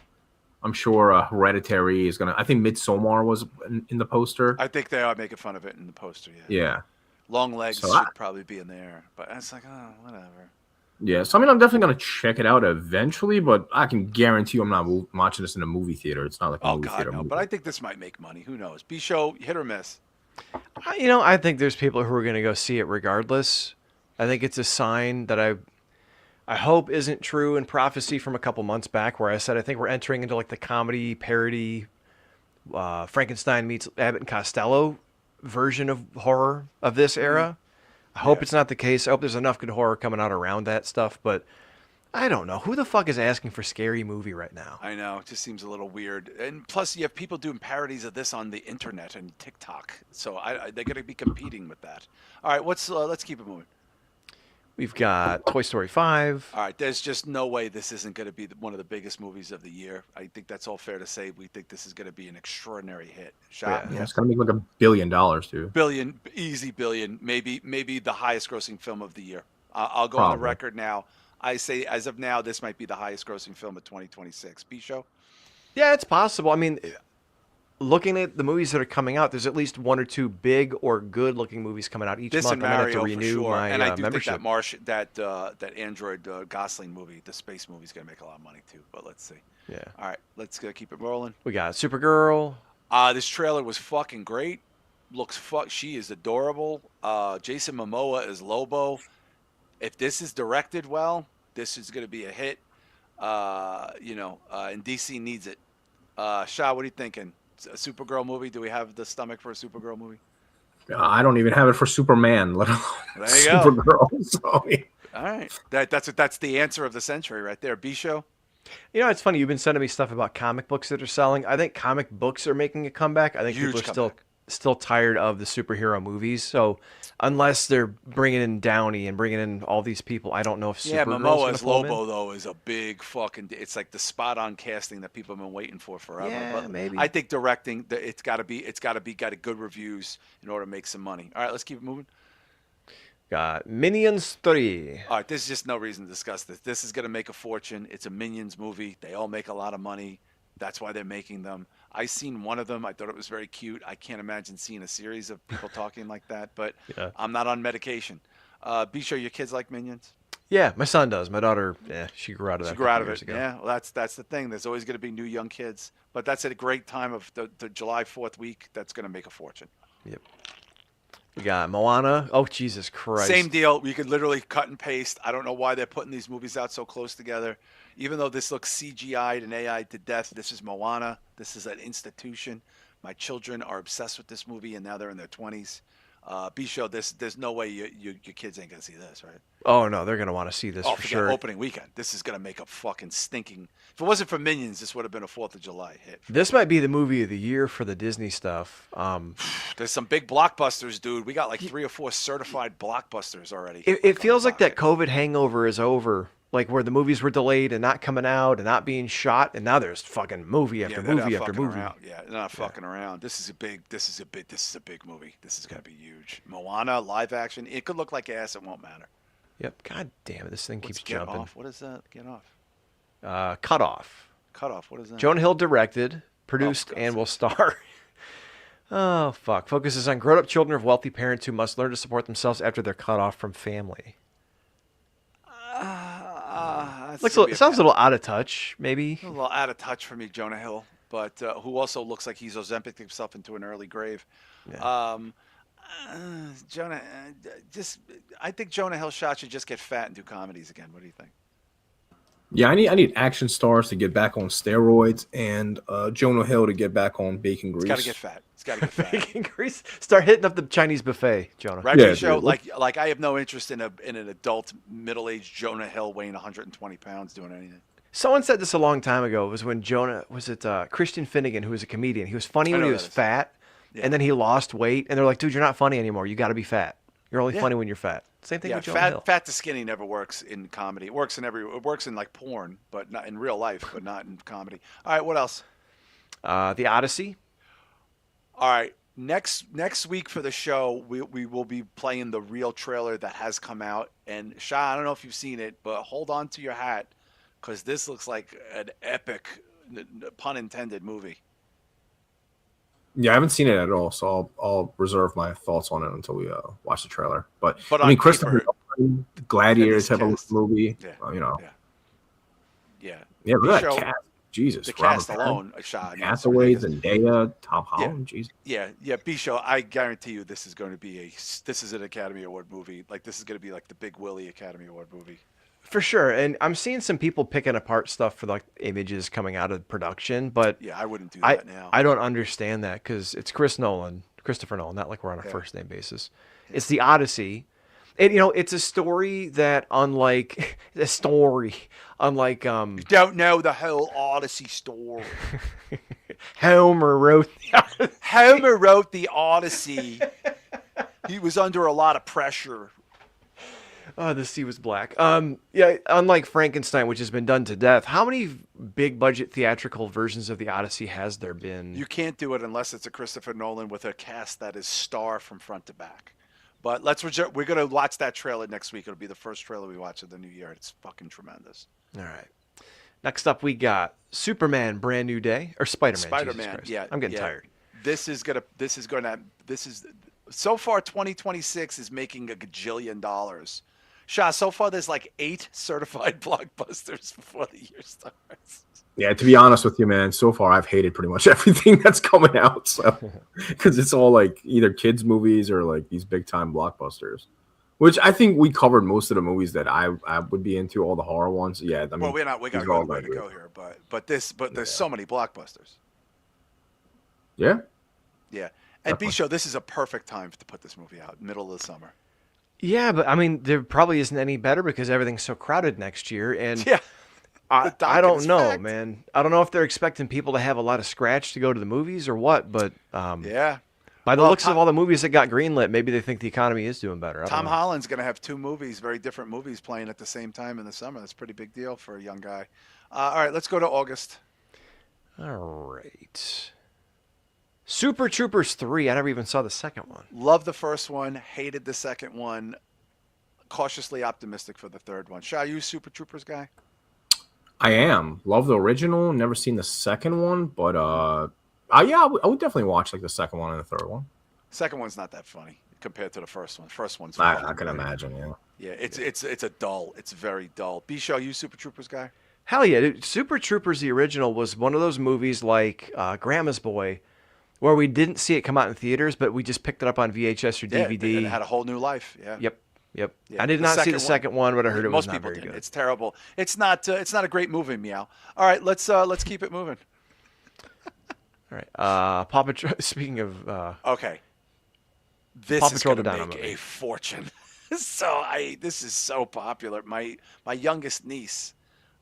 I'm sure Hereditary is gonna. I think Midsommar was in the poster. I think they are making fun of it in the poster. Yeah. Yeah. Long Legs So should probably be in there, but it's like, oh, whatever. Yeah. So I mean, I'm definitely gonna check it out eventually, but I can guarantee you, I'm not watching this in a movie theater. It's not like a Oh movie God, theater no! movie. But I think this might make money. Who knows? B-show, hit or miss? I think there's people who are going to go see it regardless. I think it's a sign that I hope isn't true in prophecy from a couple months back, where I said I think we're entering into like the comedy parody Frankenstein meets Abbott and Costello version of horror of this era. I hope it's not the case. I hope there's enough good horror coming out around that stuff, but I don't know. Who the fuck is asking for scary movie right now? I know. It just seems a little weird. And plus, you have people doing parodies of this on the internet and TikTok. So they're going to be competing with that. All right, let's keep it moving. We've got Toy Story 5. All right, there's just no way this isn't going to be one of the biggest movies of the year. I think that's all fair to say. We think this is going to be an extraordinary hit. Shot. Yeah, it's gonna make like $1 billion, dude. Billion, easy billion, maybe the highest grossing film of the year. I'll go on the record now. I say, as of now, this might be the highest grossing film of 2026. B-show? Yeah, it's possible. I mean, looking at the movies that are coming out, there's at least one or two big or good-looking movies coming out each This month. and I'm gonna have Mario to renew for sure. my And I do membership. think that Android Gosling movie, the space movie, is going to make a lot of money too. But let's see. Yeah. All right, let's keep it rolling. We got Supergirl. This trailer was fucking great. She is adorable. Jason Momoa is Lobo. If this is directed well, this is going to be a hit. And DC needs it. Shah, what are you thinking? A Supergirl movie? Do we have the stomach for a Supergirl movie? I don't even have it for Superman, let alone There you go. Supergirl. So, yeah. All right, that's the answer of the century right there. B-show. It's funny. You've been sending me stuff about comic books that are selling. I think comic books are making a comeback. I think Huge people are comeback. still tired of the superhero movies. So unless they're bringing in Downey and bringing in all these people, I don't know if Supergirl's Yeah, gonna Momoa as pull 'em in. Lobo though is a big fucking. It's like the spot-on casting that people have been waiting for forever. Yeah, But maybe. I think directing, it's got to got a good reviews in order to make some money. All right, let's keep it moving. Got Minions 3. All right, there's just no reason to discuss this. This is going to make a fortune. It's a Minions movie. They all make a lot of money. That's why they're making them. I seen one of them. I thought it was very cute. I can't imagine seeing a series of people talking like that, but Yeah. I'm not on medication. Be sure your kids like Minions. Yeah, my son does. My daughter, she grew out of that. She grew out of years it. ago. Yeah, well, that's the thing. There's always going to be new young kids, but that's at a great time of the July 4th week. That's going to make a fortune. Yep. We got Moana. Oh, Jesus Christ. Same deal. You could literally cut and paste. I don't know why they're putting these movies out so close together. Even though this looks CGI'd and AI'd to death, this is Moana. This is an institution. My children are obsessed with this movie, and now they're in their 20s. B-show, there's no way your kids ain't going to see this, right? Oh, no, they're going to want to see this for forget sure. opening weekend. This is going to make a fucking stinking... If it wasn't for Minions, this would have been a 4th of July hit. This might be the movie of the year for the Disney stuff. There's some big blockbusters, dude. We got like 3 or 4 certified blockbusters already. It feels like that COVID hangover is over. Like where the movies were delayed and not coming out and not being shot, and now there's fucking movie after they're not movie after fucking movie. around. Yeah, they're not fucking around. This is a big movie. This is gonna be huge. Moana live action. It could look like ass. It won't matter. Yep. God damn it, this thing keeps Get jumping. off. What is that? Get off. Cut Off. Cut off. What is that? Jonah Hill directed. produced God's and will star. Oh, fuck. Focuses on grown-up children of wealthy parents who must learn to support themselves after they're cut off from family. It sounds a little out of touch, maybe. A little out of touch for me, Jonah Hill, but who also looks like he's Ozempic himself into an early grave. Yeah. Jonah, I think Jonah Hill shot should just get fat and do comedies again. What do you think? Yeah, I need action stars to get back on steroids, and Jonah Hill to get back on bacon grease. He's got to get fat. He's got to get fat. Bacon grease. Start hitting up the Chinese buffet, Jonah. Right, Yeah, show dude. like I have no interest in an adult middle-aged Jonah Hill weighing 120 pounds doing anything. Someone said this a long time ago. It was when Christian Finnegan, who was a comedian. He was funny when he was fat, and then he lost weight. And they're like, dude, you're not funny anymore. You got to be fat. You're only funny when you're fat. Same thing with Jonah Hill. Fat to skinny never works in comedy. It works in like porn, but not in real life, but not in comedy. All right, what else? The Odyssey. All right, next week for the show, we will be playing the real trailer that has come out. And Shah, I don't know if you've seen it, but hold on to your hat because this looks like an epic, pun intended, movie. Yeah, I haven't seen it at all, so I'll reserve my thoughts on it until we watch the trailer. But I mean, Christopher Nolan, Gladiator type of movie. Yeah. Yeah, look at that cast. Jesus, the Robert cast alone, Shah. Hathaway, Zendaya, Tom Holland. Jesus. Yeah. B-Show, I guarantee you this is going to be this is an Academy Award movie. Like this is going to be like the Big Willie Academy Award movie. For sure. And I'm seeing some people picking apart stuff for like images coming out of production, but yeah, I wouldn't do that now. I don't understand that because it's Christopher Nolan, not like we're on a first name basis. It's the Odyssey. And it's a story that unlike you don't know the whole Odyssey story. Homer wrote the Odyssey. He was under a lot of pressure. Oh, the sea was black. Yeah, unlike Frankenstein, which has been done to death, how many big budget theatrical versions of the Odyssey has there been? You can't do it unless it's a Christopher Nolan with a cast that is star from front to back. But we're going to watch that trailer next week. It'll be the first trailer we watch of the new year. It's fucking tremendous. All right. Next up, we got Superman: Brand New Day, or Spider-Man. Spider-Man. Yeah, I'm getting tired. So far 2026 is making $1 gajillion. Shah, so far there's like 8 certified blockbusters before the year starts. Yeah, to be honest with you, man, so far I've hated pretty much everything that's coming out. So, because it's all like either kids' movies or like these big time blockbusters, which I think we covered most of the movies that I would be into, all the horror ones. Yeah, I mean, we got a good way to go here, but there's so many blockbusters. Yeah. Yeah, and B-Show, this is a perfect time to put this movie out, middle of the summer. Yeah, but I mean, there probably isn't any better because everything's so crowded next year, and yeah. I don't know, man. I don't know if they're expecting people to have a lot of scratch to go to the movies or what, but yeah. By the looks of all the movies that got greenlit, maybe they think the economy is doing better. Tom Holland's going to have 2 movies, very different movies, playing at the same time in the summer. That's a pretty big deal for a young guy. All right, let's go to August. All right. Super Troopers 3. I never even saw the second one. Loved the first one, hated the second one. Cautiously optimistic for the third one. Shah, you a Super Troopers guy? I am. Love the original. Never seen the second one, but yeah, I would definitely watch like the second one and the third one. Second one's not that funny compared to the first one. First one's I can imagine. Yeah. Yeah, it's a dull. It's very dull. B-Show, you Super Troopers guy? Hell yeah, dude. Super Troopers the original was one of those movies like Grandma's Boy, where we didn't see it come out in theaters, but we just picked it up on VHS or DVD. And it had a whole new life. Yeah. Yep. Yeah. I did not see the second one, but I heard it was not very good. It's terrible. It's not a great movie, meow. All right, let's keep it moving. All right. Paw Patrol. Speaking of. Okay. This is going to make a fortune. This is so popular. My youngest niece,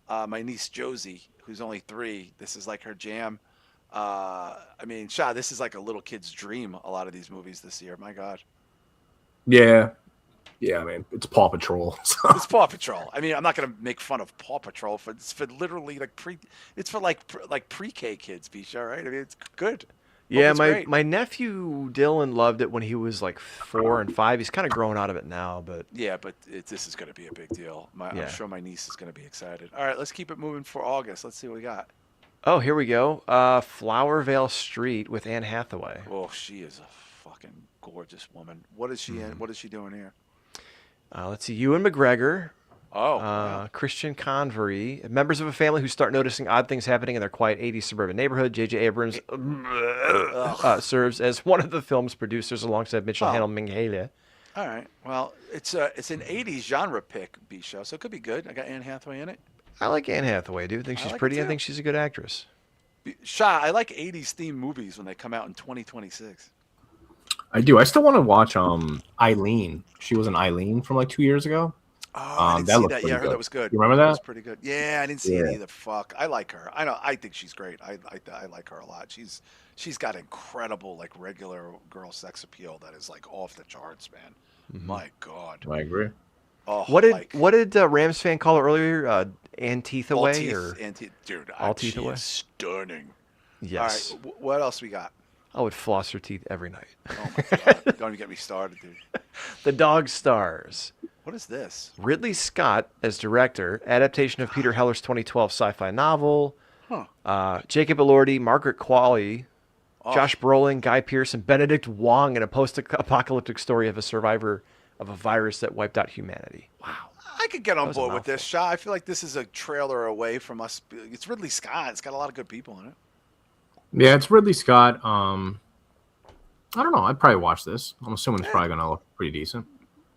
my niece Josie, who's only 3. This is like her jam. I mean, Shah, this is like a little kid's dream. A lot of these movies this year. My God. Yeah. Yeah, man, it's Paw Patrol. So. It's Paw Patrol. I mean, I'm not gonna make fun of Paw Patrol. It's for literally like pre-K kids, Bisha, right? I mean, it's good. Yeah, my nephew Dylan loved it when he was like 4 and 5. He's kind of growing out of it now, but yeah, but this is gonna be a big deal. I'm sure my niece is gonna be excited. All right, let's keep it moving for August. Let's see what we got. Oh, here we go. Flowervale Street with Anne Hathaway. Oh, she is a fucking gorgeous woman. What is she in? What is she doing here? Let's see. Ewan McGregor. Oh, wow. Christian Convery, members of a family who start noticing odd things happening in their quiet 80s suburban neighborhood. J.J. Abrams serves as one of the film's producers alongside Mitchell Hannah Minghella. All right. Well, it's an 80s genre pick, B-show, so it could be good. I got Anne Hathaway in it. I like Anne Hathaway, dude. I think she's pretty. I think she's a good actress. Shah, I like 80s themed movies when they come out in 2026. I do. I still want to watch Eileen. She was an Eileen from like 2 years ago. Oh, I didn't see that. Yeah, I heard that was good. You remember that? That was pretty good. Yeah, I didn't see it either. Fuck, I like her. I know. I think she's great. I like her a lot. She's got incredible like regular girl sex appeal that is like off the charts, man. My God. I agree. Oh, what did Rams fan call her earlier? Antifa way or dude? All teeth away. Stunning. Yes. All right. What else we got? I would floss her teeth every night. Oh my God! Don't even get me started, dude. The Dog Stars. What is this? Ridley Scott as director, adaptation of Peter Heller's 2012 sci-fi novel. Jacob Elordi, Margaret Qualley, Josh Brolin, Guy Pearce, and Benedict Wong in a post-apocalyptic story of a survivor of a virus that wiped out humanity. Wow. I could get on board with this, Shah. I feel like this is a trailer away from us. It's Ridley Scott. It's got a lot of good people in it. Yeah, it's Ridley Scott. I don't know. I'd probably watch this. I'm assuming it's probably gonna look pretty decent.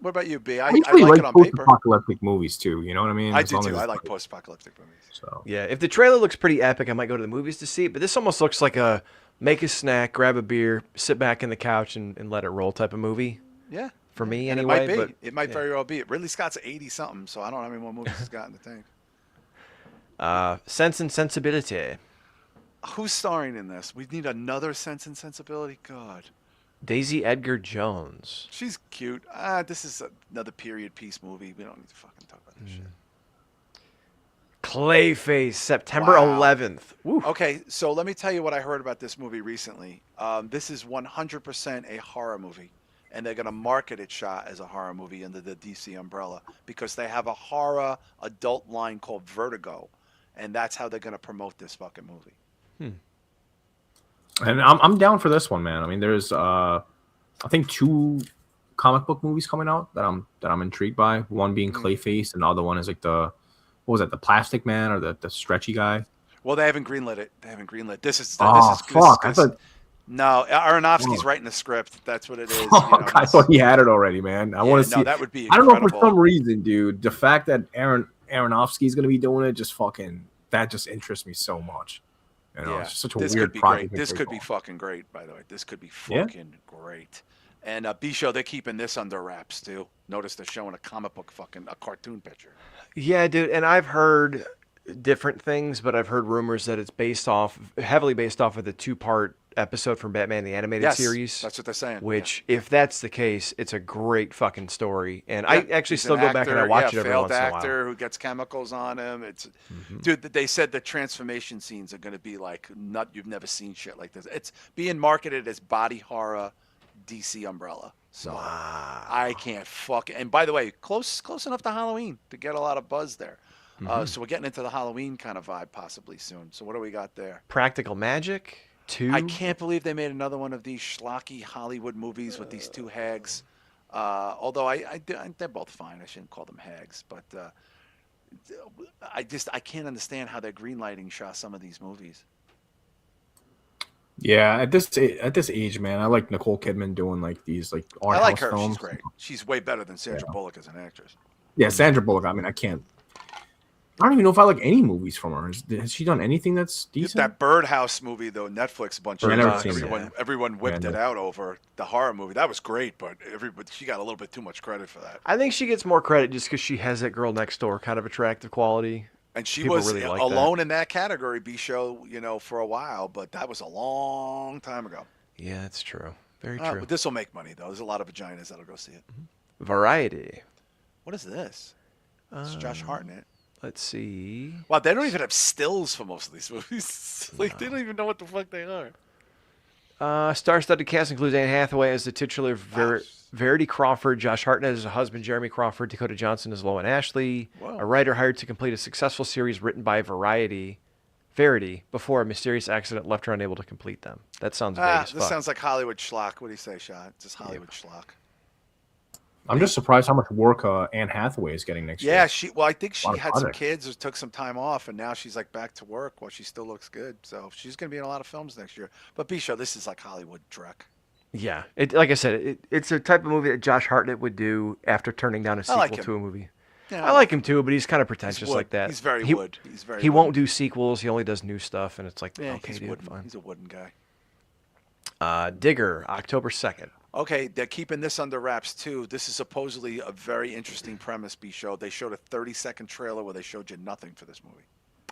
What about you, B? I really like it on paper. Post-apocalyptic movies too. You know what I mean? I do too. I like post-apocalyptic movies. So yeah, if the trailer looks pretty epic, I might go to the movies to see it. But this almost looks like a make a snack, grab a beer, sit back in the couch, and let it roll type of movie. Yeah. For me, and anyway. It might be. But, it might very well be. Ridley Scott's 80-something, so I don't know how many more movies he's got in the tank. Sense and Sensibility. Who's starring in this? We need another Sense and Sensibility. God. Daisy Edgar Jones. She's cute. This is another period piece movie. We don't need to fucking talk about this shit. Clayface, September 11th. Woo. Okay, so let me tell you what I heard about this movie recently. This is 100% a horror movie, and they're going to market it, Shah, as a horror movie under the DC umbrella because they have a horror adult line called Vertigo, and that's how they're going to promote this fucking movie. And I'm down for this one, man. I mean, there's I think 2 comic book movies coming out that I'm intrigued by. One being Clayface, and the other one is like the Plastic Man or the stretchy guy. Well, they haven't greenlit it. This is fuck. No, Aronofsky's writing the script. That's what it is. Fuck, I thought he had it already, man. I want to see. That would be incredible. I don't know, for some reason, dude. The fact that Aronofsky's going to be doing it just interests me so much. You know, it's such a weird project. This could be fucking great, by the way. This could be fucking great. And B-Show, they're keeping this under wraps, too. Notice they're showing a comic book a cartoon picture. Yeah, dude. And I've heard different things, but I've heard rumors that it's heavily based off of the 2-part episode from Batman the Animated Series. That's what they're saying. Which, if that's the case, it's a great fucking story. And I actually still go back and I watch it every once in a while. Actor who gets chemicals on him. Dude, they said the transformation scenes are going to be like you've never seen shit like this. It's being marketed as body horror DC umbrella. So I can't and by the way, close enough to Halloween to get a lot of buzz there. So we're getting into the Halloween kind of vibe possibly soon. So what do we got there? Practical Magic 2. I can't believe they made another one of these schlocky Hollywood movies with these 2 hags. Although they're both fine. I shouldn't call them hags, but I can't understand how they're greenlighting some of these movies. Yeah, at this age, man, I like Nicole Kidman doing like these like art house I like her. films. She's great. She's way better than Sandra Bullock as an actress. Yeah, Sandra Bullock. I mean, I don't even know if I like any movies from her. Has she done anything that's decent? That Birdhouse movie, though, Netflix a bunch of times. Everyone whipped it out over the horror movie. That was great, but she got a little bit too much credit for that. I think she gets more credit just because she has that girl next door kind of attractive quality. And she was really alone in that category, B-Show, for a while, but that was a long time ago. Yeah, that's true. Very true. But this will make money, though. There's a lot of vaginas that'll go see it. Variety. What is this? It's Josh Hartnett. Let's see. Wow, they don't even have stills for most of these movies. They don't even know what the fuck they are. Star-studded cast includes Anne Hathaway as the titular Verity Crawford, Josh Hartnett as her husband Jeremy Crawford, Dakota Johnson as Lowen Ashley, a writer hired to complete a successful series written by Variety. Verity before a mysterious accident left her unable to complete them. That sounds vague as This fuck. sounds like Hollywood schlock. What do you say, Shah? Just Hollywood schlock. I'm just surprised how much work Anne Hathaway is getting next year. Yeah, I think A lot she of had some projects. kids or took some time off, and now she's like back to work. Well, she still looks good, so she's gonna be in a lot of films next year. But Bisho, this is like Hollywood Trek. Yeah, like I said, it's a type of movie that Josh Hartnett would do after turning down a I like sequel him. to a movie. Yeah, I like him too, but he's kind of pretentious wood. like that. He's very he, wood. He's very. He wood. won't do sequels. He only does new stuff, and it's like, Yeah, okay, he's dude, wooden. fine. He's a wooden guy. Digger, October 2nd. Okay, they're keeping this under wraps too. This is supposedly a very interesting premise. Bisho. They showed a 30-second trailer where they showed you nothing for this movie.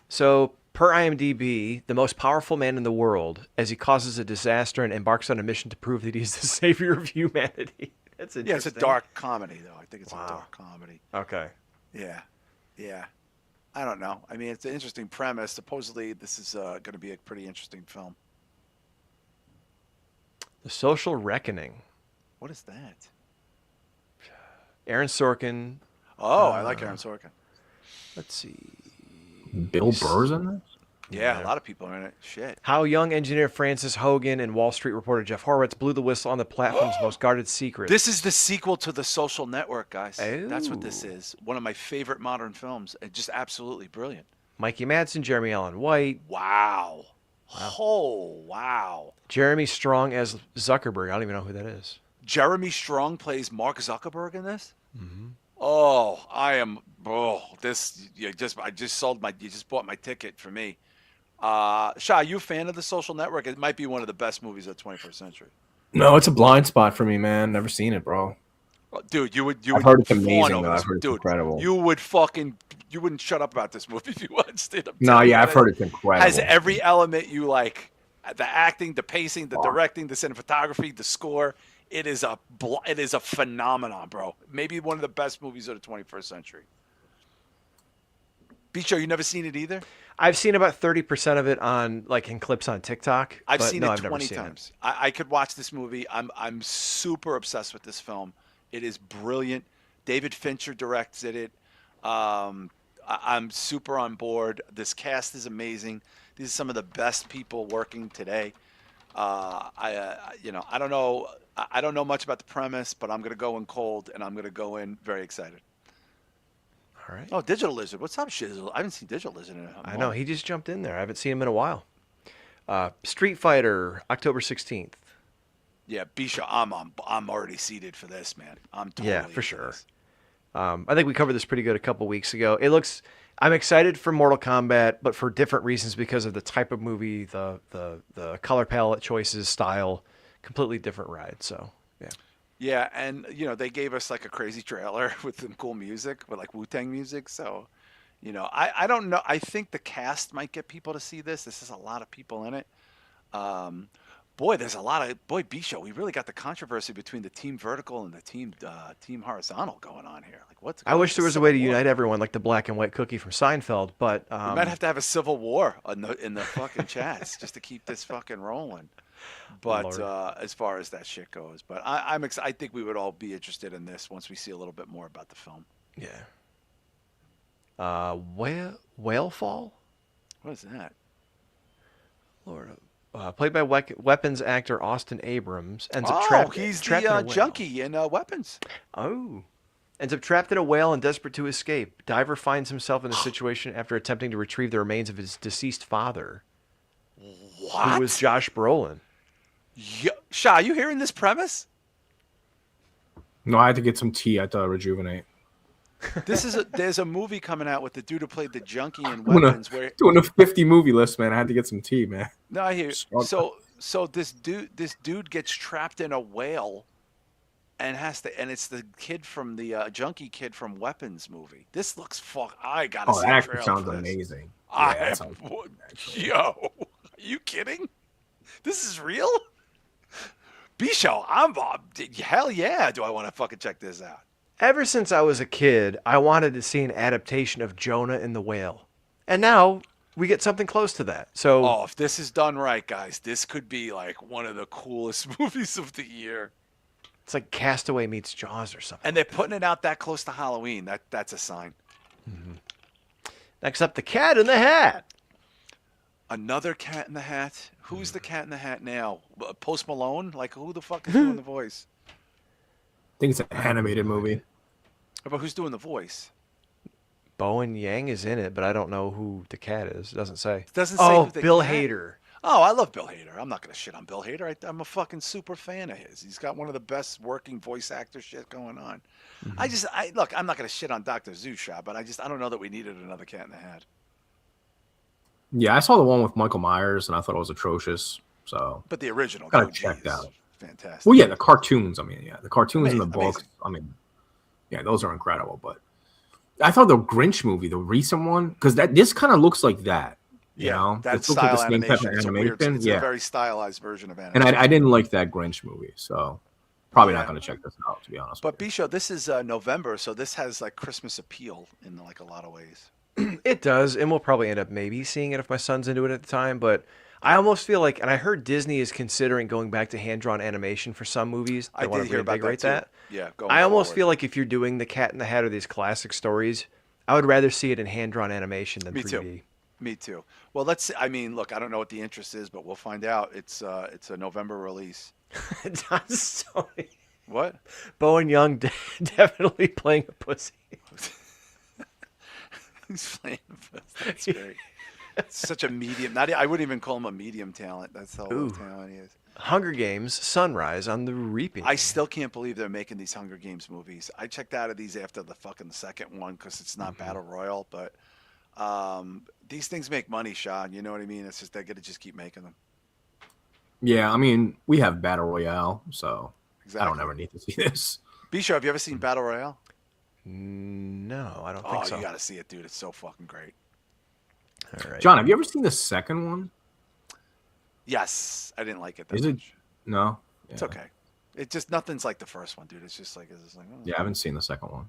So, per IMDb, the most powerful man in the world, as he causes a disaster and embarks on a mission to prove that he's the savior of humanity. That's interesting. Yeah, it's a dark comedy though. I think it's Wow. a dark comedy. Okay. Yeah, yeah. I don't know. I mean, it's an interesting premise. Supposedly, this is going to be a pretty interesting film. The Social Reckoning. What is that? Aaron Sorkin. Oh, I like Aaron Sorkin. Let's see. Bill Burr's in this? Yeah, a lot of people are in it. Shit. How young engineer Francis Hogan and Wall Street reporter Jeff Horowitz blew the whistle on the platform's most guarded secret. This is the sequel to The Social Network, guys. That's what this Oh. is. One of my favorite modern films. Just absolutely brilliant. Mikey Madsen, Jeremy Allen White, Wow. Oh, wow. Jeremy Strong as Zuckerberg. I don't even know who that is. Jeremy Strong plays Mark Zuckerberg in this? Mm-hmm. Oh, this, I just sold you just bought my ticket for me. Shah, you a fan of The Social Network? It might be one of the best movies of the 21st century. No, it's a blind spot for me, man. Never seen it, bro. Oh, dude, you would I've heard it's fawn amazing, over though. this- I've heard it's dude, incredible. You wouldn't shut up about this movie if you watched it. No, yeah, I've heard it's incredible. Has every element you like: the acting, the pacing, the directing, the cinematography, the score. It is a phenomenon, bro. Maybe one of the best movies of the 21st century. Bicho, you never seen it either? I've seen about 30% of it in clips on TikTok. I've but seen no, it I've never 20 seen times. I could watch this movie. I'm super obsessed with this film. It is brilliant. David Fincher directs it. I'm super on board. This cast is amazing. These are some of the best people working today. I don't know much about the premise, but I'm gonna go in cold and I'm gonna go in very excited. All right. Oh, Digital Lizard, what's up, Shizzle? I haven't seen Digital Lizard in a I know. He just jumped in there. I haven't seen him in a while. Street Fighter, October 16th. Yeah, Bisha, I'm already seated for this, man. I'm totally Yeah, for into sure. this. I think we covered this pretty good a couple weeks ago. I'm excited for Mortal Kombat, but for different reasons because of the type of movie, the color palette choices, style, completely different ride. So, yeah. Yeah, and they gave us like a crazy trailer with some cool music, with like Wu-Tang music. So, I don't know. I think the cast might get people to see this. This has a lot of people in it. There's a lot of B-Show. We really got the controversy between the team vertical and the team horizontal going on here. Like, what's? I wish there was a way to unite everyone, like the black and white cookie from Seinfeld. But We might have to have a civil war in the fucking chats just to keep this fucking rolling. But as far as that shit goes, but I think we would all be interested in this once we see a little bit more about the film. Yeah. Whalefall? What is that? Lord. Played by weapons actor Austin Abrams. Ends up he's trapped in a the whale. junkie in Weapons. Oh. Ends up trapped in a whale and desperate to escape. Diver finds himself in a situation after attempting to retrieve the remains of his deceased father. What? Who was Josh Brolin. Shah, are you hearing this premise? No, I had to get some tea at Rejuvenate. There's a movie coming out with the dude who played the junkie in Doing Weapons. doing a 50 movie list, man. I had to get some tea, man. No, I hear. So this dude gets trapped in a whale, and it's the kid from the junkie kid from Weapons movie. This looks I gotta see that a actually trailer sounds for this. amazing. Yo, are you kidding? This is real? B-Show, hell yeah, do I want to fucking check this out. Ever since I was a kid, I wanted to see an adaptation of Jonah and the Whale. And now we get something close to that. So, if this is done right, guys, this could be like one of the coolest movies of the year. it's like Castaway meets Jaws or something. And they're putting it out that close to Halloween. That's a sign. Next up, The Cat in the Hat. Another Cat in the Hat. Who's the Cat in the Hat now? Post Malone? Like who the fuck is doing the voice? I think it's an animated movie. But who's doing the voice? Bowen Yang is in it, but I don't know who the cat is. It doesn't say. It doesn't say who the Bill cat. Hader. Oh, I love Bill Hader. I'm not gonna shit on Bill Hader. I'm a fucking super fan of his. He's got one of the best working voice actor shit going on. Look. I'm not gonna shit on Dr. Shah, but I don't know that we needed another Cat in the Hat. Yeah, I saw the one with Michael Myers, and I thought it was atrocious. So, But the original, gotta OG, check that is out. fantastic. Well, yeah, the cartoons. I mean, yeah, the cartoons and the Amazing, books. amazing. I mean, yeah, those are incredible. But I thought the Grinch movie, the recent one, because this kind of looks like that. You know, that it looks like style the same type animation. of It's a weird. animation. It's Yeah, a very stylized version of and animation. I didn't like that Grinch movie, so probably not Yeah. going to check this out, to be honest. But Bisho, this is November, so this has like Christmas appeal in like a lot of ways. It does, and we'll probably end up maybe seeing it if my son's into it at the time. But I almost feel like, and I heard Disney is considering going back to hand-drawn animation for some movies. I want did to hear about reinvigorate that too. Yeah, going I almost forward. feel like if you're doing the Cat in the Hat or these classic stories, I would rather see it in hand-drawn animation than Me 3D. too. Me too. Well, let's see. I mean, look, I don't know what the interest is, but we'll find out. It's a November release. What? Bowen Young definitely playing a pussy. He's playing. That's great. Such a medium. Not. I wouldn't even call him a medium talent. That's how low talent he is. Hunger Games: Sunrise on the Reaping. I still can't believe they're making these Hunger Games movies. I checked out of these after the fucking second one because it's not Battle Royal, but these things make money, Sean. You know what I mean? It's just they're gonna just keep making them. Yeah, I mean, we have Battle Royale, so Exactly. I don't ever need to see this. Bisho, have you ever seen Battle Royale? No, I don't think so. You gotta see it, dude. It's so fucking great. All right. John, have you ever seen the second one? Yes, I didn't like it that Is it? much. No. It's Yeah. okay. It just nothing's like the first one, dude. It's just like oh. Yeah, I haven't seen the second one.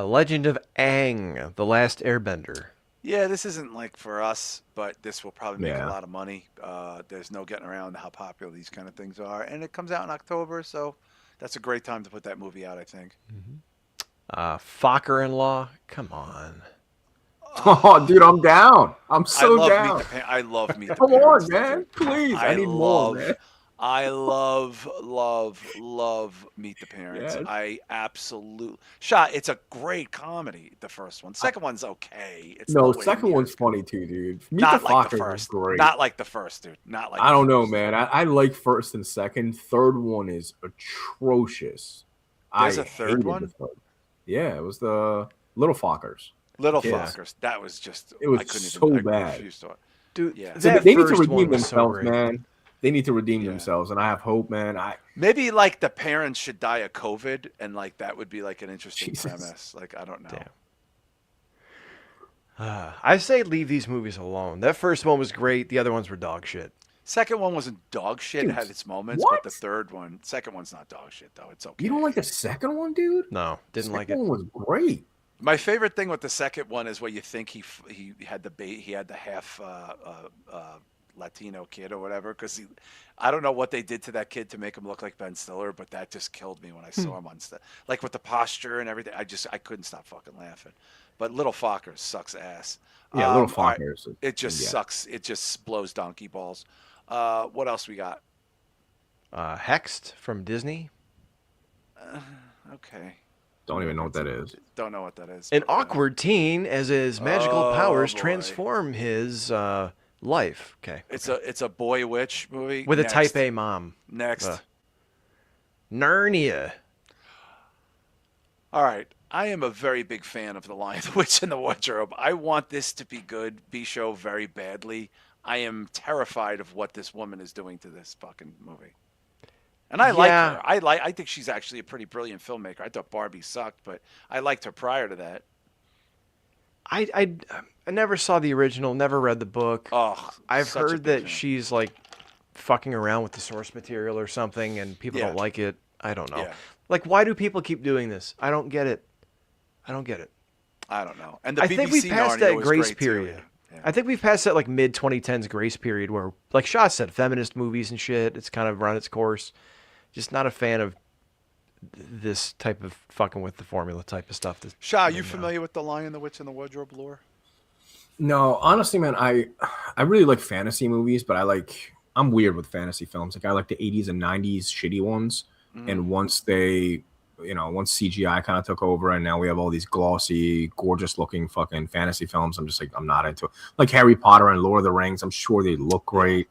Legend of Aang: The Last Airbender. Yeah, this isn't like for us, but this will probably make Yeah. a lot of money. There's no getting around how popular these kind of things are, and it comes out in October, so that's a great time to put that movie out, I think. Focker-in-Law. Come on. Oh, dude, I'm down. I'm so I love down. I love Meet the Come Parents. on, man. Please. I need more, man. I love Meet the Parents. Yes. I absolutely Shah. It's a great comedy. The first one, second one's okay. It's No, nowhere second near one's as good. funny too, dude. Meet Not the like the Fockers first. is great. Not like the first, dude. Not like. I the don't know, first. man. I like first and second. Third one is atrocious. There's I a third hated one? the third. Yeah, it was the Little Fockers. Little Yes. Fockers. That was just. It was I couldn't so even, I bad. refused to it. Dude, Yeah. So that they need to first redeem one was so themselves, great. man. They need to redeem Yeah. themselves, and I have hope, man. Maybe like the parents should die of COVID, and like that would be like an interesting Jesus. premise. Like I don't know. Damn. I say leave these movies alone. That first one was great. The other ones were dog shit. Second one wasn't dog shit. Dude, It had its moments, what? but the second one's not dog shit though. It's okay. You don't like the second one, dude? No, didn't like it. Second one was great. My favorite thing with the second one is where you think he had the half Latino kid or whatever, because I don't know what they did to that kid to make him look like Ben Stiller, but that just killed me when I saw him on stuff like with the posture and everything. I couldn't stop fucking laughing. But Little Fockers sucks ass. Yeah, Little all right, Fockers. It just yeah. sucks. It just blows donkey balls. What else we got? Hexed from Disney. Okay. Don't even know what that is. Don't know what that is. An but, awkward teen as his magical Oh, powers boy. transform his life. Okay. It's a boy witch movie With Next. a type A mom. Next. Narnia. All right. I am a very big fan of The Lion, the Witch, and the Wardrobe. I want this to be good, Bisho, very badly. I am terrified of what this woman is doing to this fucking movie. And I like Yeah. her. I think she's actually a pretty brilliant filmmaker. I thought Barbie sucked, but I liked her prior to that. I never saw the original, never read the book. Oh, I've such a heard big that fan. she's like fucking around with the source material or something and people Yeah. don't like it. I don't know. Yeah. Like, why do people keep doing this? I don't get it. I don't get it. I don't know. And the I BBC think we've passed Narnia that was grace great, too. period. Yeah. I think we've passed that like mid 2010s grace period where, like Shah said, feminist movies and shit, it's kind of run its course. Just not a fan of this type of fucking with the formula type of stuff. Shah, you familiar with The Lion, the Witch, and the Wardrobe lore? No, honestly, man, I really like fantasy movies, but I'm weird with fantasy films. Like I like the 80s and 90s shitty ones. Mm-hmm. And once CGI kind of took over and now we have all these glossy, gorgeous looking fucking fantasy films, I'm just like I'm not into it. Like Harry Potter and Lord of the Rings, I'm sure they look Yeah. great.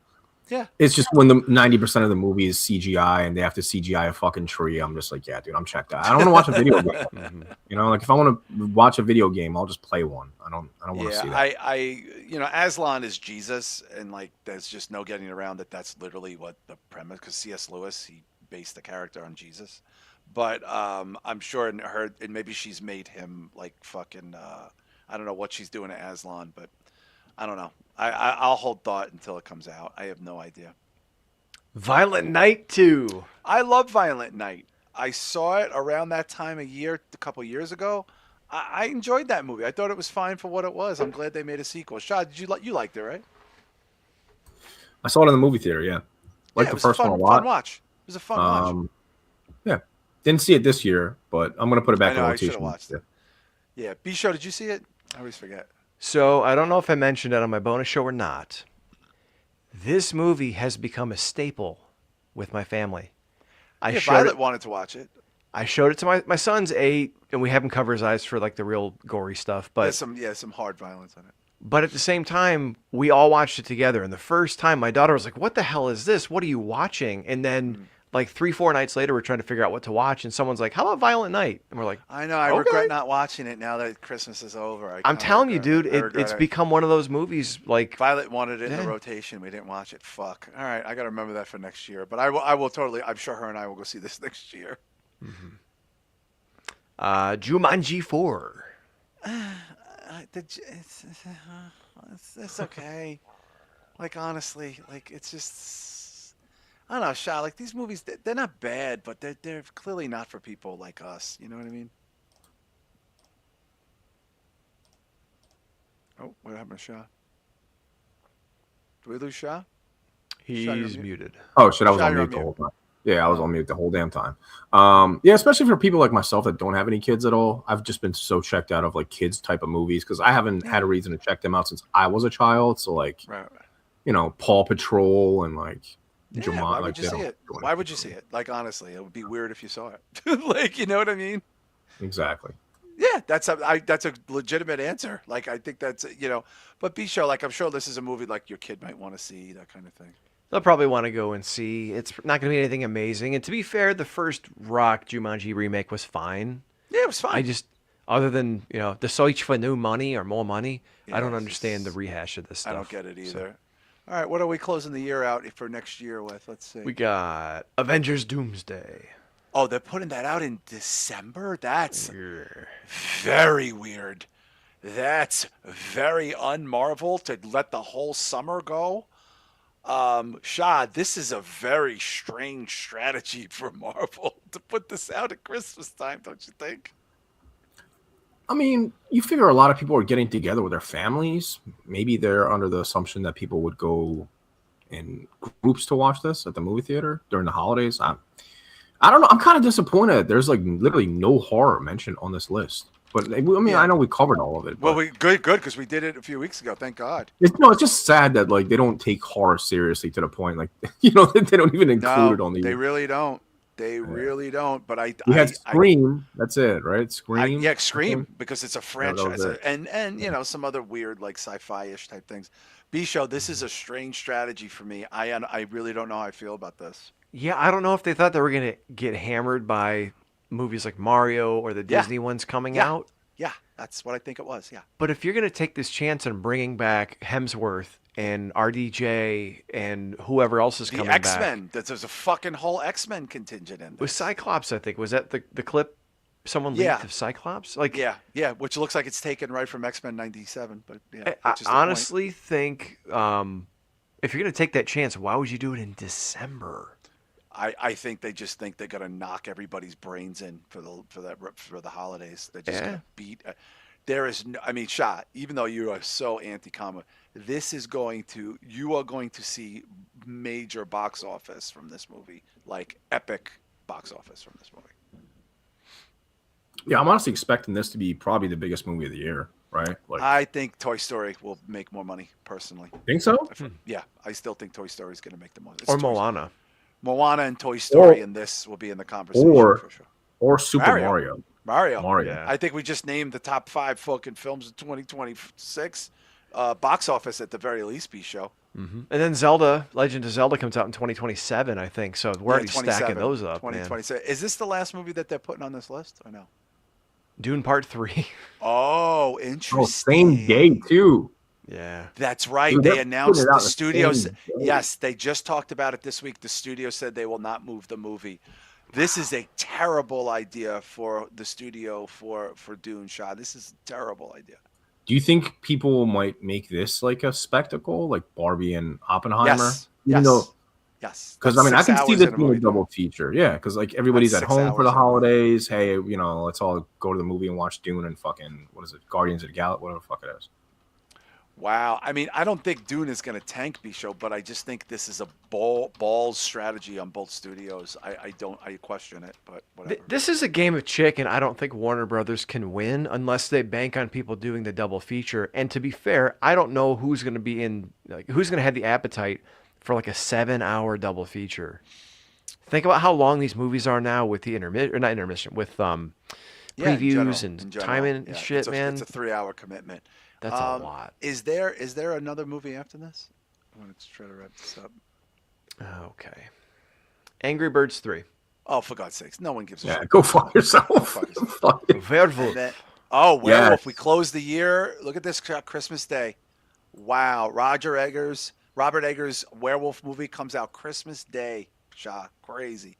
Yeah. It's just when the 90% of the movie is CGI and they have to CGI a fucking tree, I'm just like, yeah, dude, I'm checked out. I don't want to watch a video game. Mhm. Like if I want to watch a video game, I'll just play one. I don't want to Yeah, see that. Aslan is Jesus, and like, there's just no getting around that. That's literally what the premise. Because C.S. Lewis, he based the character on Jesus, but I'm sure in her, and maybe she's made him like fucking. I don't know what she's doing to Aslan, but I don't know. I'll hold thought until it comes out. I have no idea. Violent Night 2. I love Violent Night. I saw it around that time of year, a couple years ago. I enjoyed that movie. I thought it was fine for what it was. I'm glad they made a sequel. Shah, did you liked it, right? I saw it in the movie theater. Yeah, Yeah, like it the was a first one a fun lot. watch. It was a fun watch. Yeah, didn't see it this year, but I'm gonna put it I back in know I should have rotation. watched it. Yeah, B Show, did you see it? I always forget. So I don't know if I mentioned it on my bonus show or not. This movie has become a staple with my family. I Yeah, showed Violet it. wanted to watch it. I showed it to my son's 8, and we have him cover his eyes for like the real gory stuff. There's But some hard violence in it. But at the same time, we all watched it together. And the first time, my daughter was like, "What the hell is this? What are you watching?" And then, Mm. like 3, 4 nights later, we're trying to figure out what to watch. And someone's like, "How about Violent Night?" And we're like, I know. I "Okay." regret not watching it now that Christmas is over. I'm telling you, dude, I regret it's it. become one of those movies. Like, Violet wanted it in the yeah. rotation. We didn't watch it. Fuck. All right, I got to remember that for next year. But I will totally. I'm sure her and I will go see this next year. Jumanji 4. It's okay. Like honestly, like it's just I don't know, Shah. Like these movies, they're not bad, but they're clearly not for people like us. You know what I mean? Oh, what happened to Shah? Did we lose Shah? Shah, you're He's mute. muted. Oh shit, I was Shah, on you're on mute the mute. whole time. Yeah, I was Oh, on mute the whole damn time. Yeah, especially for people like myself that don't have any kids at all. I've just been so checked out of like kids type of movies because I haven't yeah. had a reason to check them out since I was a child. So like, Right. Paw Patrol and like Yeah. Why Jumanji, would like you they see don't it? do Why anything would you for see me. it? Like honestly, it would be weird if you saw it. Like you know what I mean? Exactly. Yeah, that's a legitimate answer. Like I think that's but be sure. Like I'm sure this is a movie like your kid might want to see that kind of thing. They'll probably want to go and see. It's not going to be anything amazing. And to be fair, the first Rock Jumanji remake was fine. Yeah, it was I fine. just, other than, the search for new money or more money, I Yeah, don't understand the rehash of this I don't stuff. get it So either. All right, what are we closing the year out for next year with? Let's see. we got Avengers Doomsday. Oh, they're putting that out in December. That's Yeah. very weird. That's very unmarvel to let the whole summer go. Shah, this is a very strange strategy for Marvel to put this out at Christmas time, don't you think? I mean, you figure a lot of people are getting together with their families. Maybe they're under the assumption that people would go in groups to watch this at the movie theater during the holidays. I don't know. I'm kind of disappointed. There's like literally no horror mentioned on this list. But I mean, Yeah. I know we covered all of it. Well, But we good because we did it a few weeks ago. Thank God. it's just sad that like they don't take horror seriously to the point like that they don't even include No, it on the. they really don't. They really don't. But We had Scream. That's it, right? Scream. yeah, I Scream think. because it's a Yeah, that was franchise, it. and some other weird like sci-fi-ish type things. B show, this is a strange strategy for me. I really don't know how I feel about this. Yeah, I don't know if they thought they were going to get hammered by movies like Mario or the Yeah, Disney ones coming yeah, out. yeah. That's what I think it was. Yeah, But if you're going to take this chance on bringing back Hemsworth and RDJ and whoever else is the coming X back. Men. There's a fucking whole X Men contingent in With this. Cyclops, I think. Was that the clip someone Yeah. leaked of Cyclops? Like, Yeah, which looks like it's taken right from X Men '97. But yeah, I which is the point. honestly think if you're going to take that chance, why would you do it in December? I think they just think they're gonna knock everybody's brains in for the holidays. They're just Yeah. gonna beat. There is no, I mean, Shah. Even though you are so anti-comic, you are going to see major box office from this movie, like epic box office from this movie. Yeah, I'm honestly expecting this to be probably the biggest movie of the year. right? Like, I think Toy Story will make more money, personally. think so? Yeah, I still think Toy Story is going to make the most. Or Moana. Moana and Toy Story and this will be in the conversation for sure. Or Super Mario. Mario. Yeah. I think we just named the top 5 fucking films of 2026 box office at the very least, B-Show. And then Zelda, Legend of Zelda comes out in 2027, I think. So we're already stacking those up, 2027. Is this the last movie that they're putting on this list or no? Dune Part 3. Oh, interesting. Oh, same day, too. Yeah. That's right. Dude, they announced the the studios. same day. Yes, they just talked about it this week. The studio said they will not move the movie. This is a terrible idea for the studio for Dune, Shah. This is a terrible idea. Do you think people might make this like a spectacle, like Barbie and Oppenheimer? Yes. Yes. Because I mean, I can see this being a double feature. Yeah, because like everybody's at home for the holidays. Hey, let's all go to the movie and watch Dune and fucking Guardians of the Galaxy, whatever the fuck it is. Wow. I mean, I don't think Dune is going to tank B-Show, but I just think this is a balls strategy on both studios. I question it, but whatever. This is a game of chicken. I don't think Warner Brothers can win unless they bank on people doing the double feature. And to be fair, I don't know who's going to be who's going to have the appetite for like a 7-hour double feature. Think about how long these movies are now with the previews and time and shit, man. It's a 3-hour commitment. That's a lot. Is there another movie after this? I want to try to wrap this up. Okay. Angry Birds 3. Oh, for God's sakes. No one gives a shit. Yeah, go fuck yourself. Werewolf. Werewolf. Yes. We close the year. Look at this, Christmas Day. Wow. Robert Eggers' Werewolf movie comes out Christmas Day. Shah. Crazy.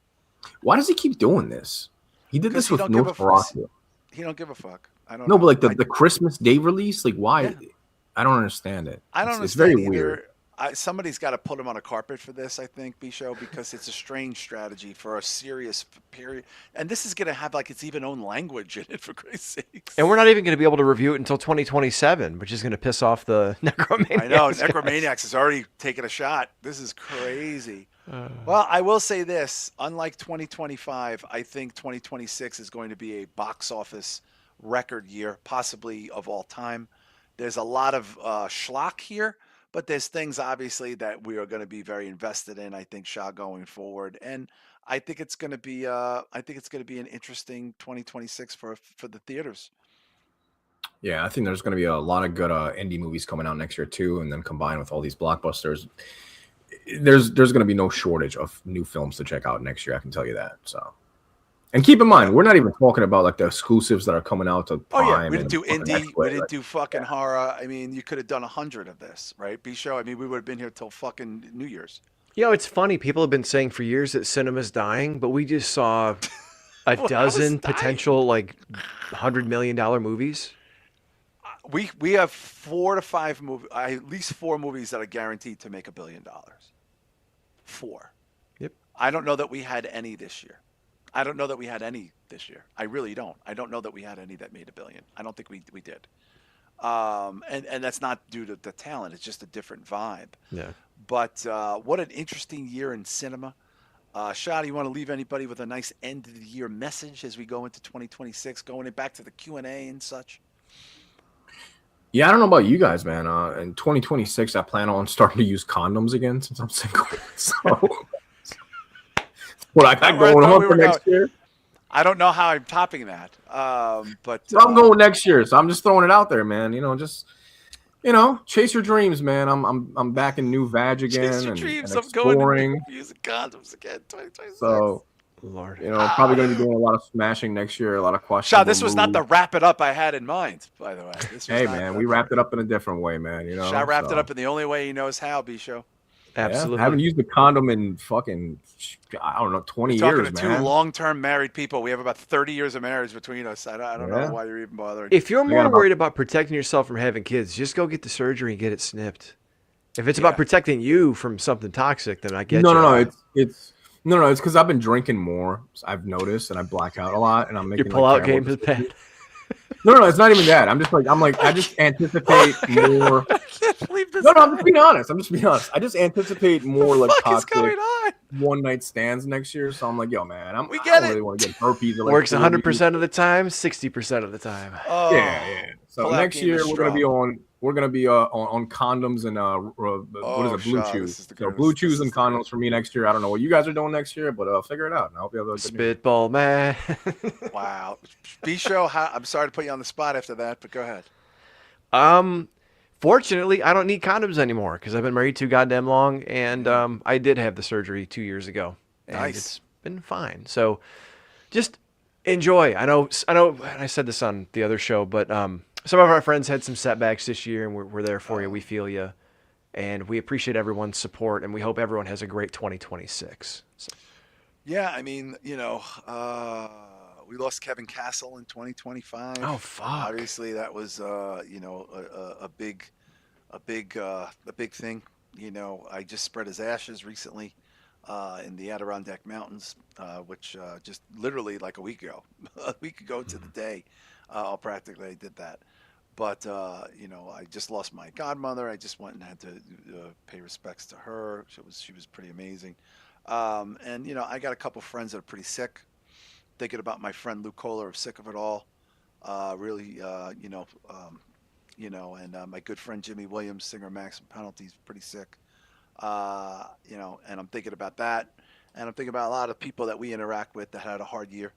Why does he keep doing this? He did this with Nosferatu. He don't give a fuck. I don't know. No, but like the Christmas Day release, like why? Yeah. I don't understand it. I don't understand it's very either. Weird. Somebody's got to put him on a carpet for this, I think, B-Show, because it's a strange strategy for a serious period. And this is going to have like its even own language in it, for Christ's sakes. And we're not even going to be able to review it until 2027, which is going to piss off the Necromaniacs. I know. Necromaniacs has already taken a shot. This is crazy. Well, I will say this. Unlike 2025, I think 2026 is going to be a box office record year, possibly of all time. There's a lot of schlock here, but there's things obviously that we are going to be very invested in. I think Shah going forward, and I think it's going to be an interesting 2026 for the theaters. Yeah, I think there's going to be a lot of good indie movies coming out next year too, and then combined with all these blockbusters, there's going to be no shortage of new films to check out next year. I can tell you that. So. And keep in mind, we're not even talking about like the exclusives that are coming out to Prime. Oh yeah, we didn't do indie, we didn't do fucking horror. I mean, you could have done 100 of this, right? B-Show. I mean, we would have been here till fucking New Year's. It's funny. People have been saying for years that cinema's dying, but we just saw a dozen potential like $100 million movies. We have 4 to 5 movies, at least 4 movies that are guaranteed to make $1 billion. 4. Yep. I don't know that we had any this year. I don't know that we had any this year. I really don't. I don't know that we had any that made $1 billion. I don't think we did. And that's not due to the talent. It's just a different vibe. Yeah. But what an interesting year in cinema. Shah, do you want to leave anybody with a nice end of the year message as we go into 2026, going back to the Q&A and such? Yeah, I don't know about you guys, man. In 2026, I plan on starting to use condoms again since I'm single. So. What I got going on for next year? I don't know how I'm topping that, but I'm going next year, so I'm just throwing it out there, man. Chase your dreams, man. I'm back in new vag again. Chase your dreams. And I'm going to using condoms again. 2026. So, Lord, probably going to be doing a lot of smashing next year. A lot of questions. Shah, this was not the wrap it up I had in mind, by the way. Hey, man, we wrapped it up in a different way, man. Shah wrapped it up in the only way he knows how. B-Show. Absolutely. Yeah, I haven't used the condom in fucking, 20 years, man. Talking to 2 long-term married people. We have about 30 years of marriage between us. I don't know why you're even bothering. If you're more worried about protecting yourself from having kids, just go get the surgery and get it snipped. If it's about protecting you from something toxic, then I get you. No, it's because I've been drinking more. I've noticed, and I black out a lot, and I'm making your pull-out game is bad. No, it's not even that. I just anticipate more. I can't believe this this No, guy? I'm just being honest. I just anticipate more like What is going toxic on? one night stands next year. So I'm like, yo, man, We I get don't it. really want to get herpes at like Works 40. 100% of the time, 60% of the time. Yeah, Oh, yeah. So pull out next game is year strong. we're gonna be on condoms and what is Oh, it, blue Shah, chews. this is the So blue greatest. This chews is and the condoms greatest. for me next year. I don't know what you guys are doing next year, but figure it out. And I hope you have a good new year. Spitball man. Wow. B show. I'm sorry to put you on the spot after that, but go ahead. um, Fortunately, I don't need condoms anymore because I've been married too goddamn long, and Yeah. I did have the surgery 2 years ago, and Nice. it's been fine. So just enjoy. I know. I said this on the other show, but some of our friends had some setbacks this year, and we're there for you. We feel you, and we appreciate everyone's support, and we hope everyone has a great 2026. So, Yeah, I mean, we lost Kevin Castle in oh 2025. fuck. Obviously, that was, a big thing. I just spread his ashes recently in the Adirondack Mountains, which just literally like a week ago, a week ago to the day, practically I did that. But I just lost my godmother. I just went and had to pay respects to her. She was pretty amazing. And I got a couple friends that are pretty sick. Thinking about my friend Luke Kohler of Sick of It All. Really, and my good friend Jimmy Williams, singer of Maximum Penalties, pretty sick. And I'm thinking about that, and I'm thinking about a lot of people that we interact with that had a hard year.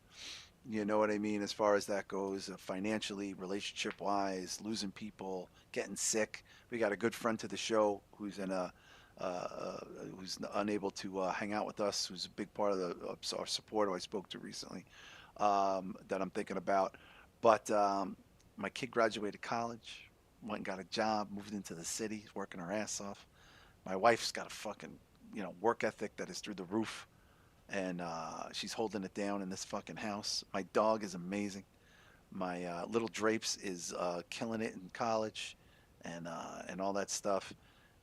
You know what I mean, as far as that goes, financially, relationship wise, losing people, getting sick. We got a good friend to the show uh, who's unable to hang out with us, who's a big part of our support, who I spoke to recently, that I'm thinking about. But my kid graduated college, went and got a job, moved into the city, working her ass off. My wife's got a fucking work ethic that is through the roof, and she's holding it down in this fucking house. My dog is amazing. My little Drapes is killing it in college, and all that stuff.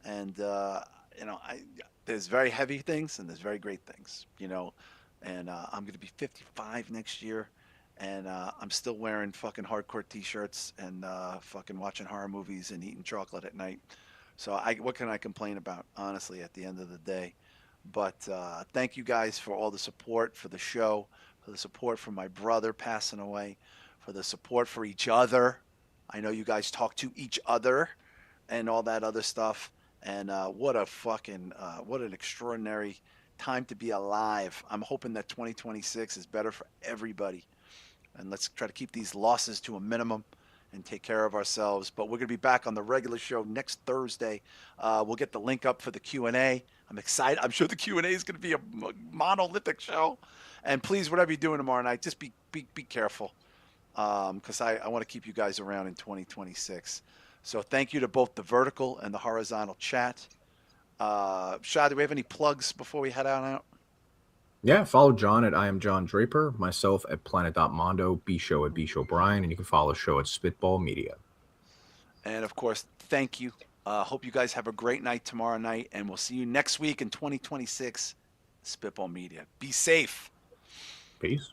And I there's very heavy things and there's very great things. And I'm gonna be 55 next year, and I'm still wearing fucking hardcore t-shirts and fucking watching horror movies and eating chocolate at night. So what can I complain about, honestly, at the end of the day? But thank you guys for all the support for the show, for the support for my brother passing away, for the support for each other. I know you guys talk to each other and all that other stuff. And what an extraordinary time to be alive. I'm hoping that 2026 is better for everybody. And let's try to keep these losses to a minimum and take care of ourselves. But we're going to be back on the regular show next Thursday. We'll get the link up for the Q&A. I'm excited. I'm sure the Q&A is going to be a monolithic show. And please, whatever you're doing tomorrow night, just be careful, because I want to keep you guys around in 2026. So thank you to both the vertical and the horizontal chat. Shah, do we have any plugs before we head out? Yeah, follow John at I am John Draper, myself at planet.mondo, B Show at B Show Brian, and you can follow the show at Spitball Media. And of course, thank you. Hope you guys have a great night tomorrow night, and we'll see you next week in 2026. Spitball Media. Be safe. Peace.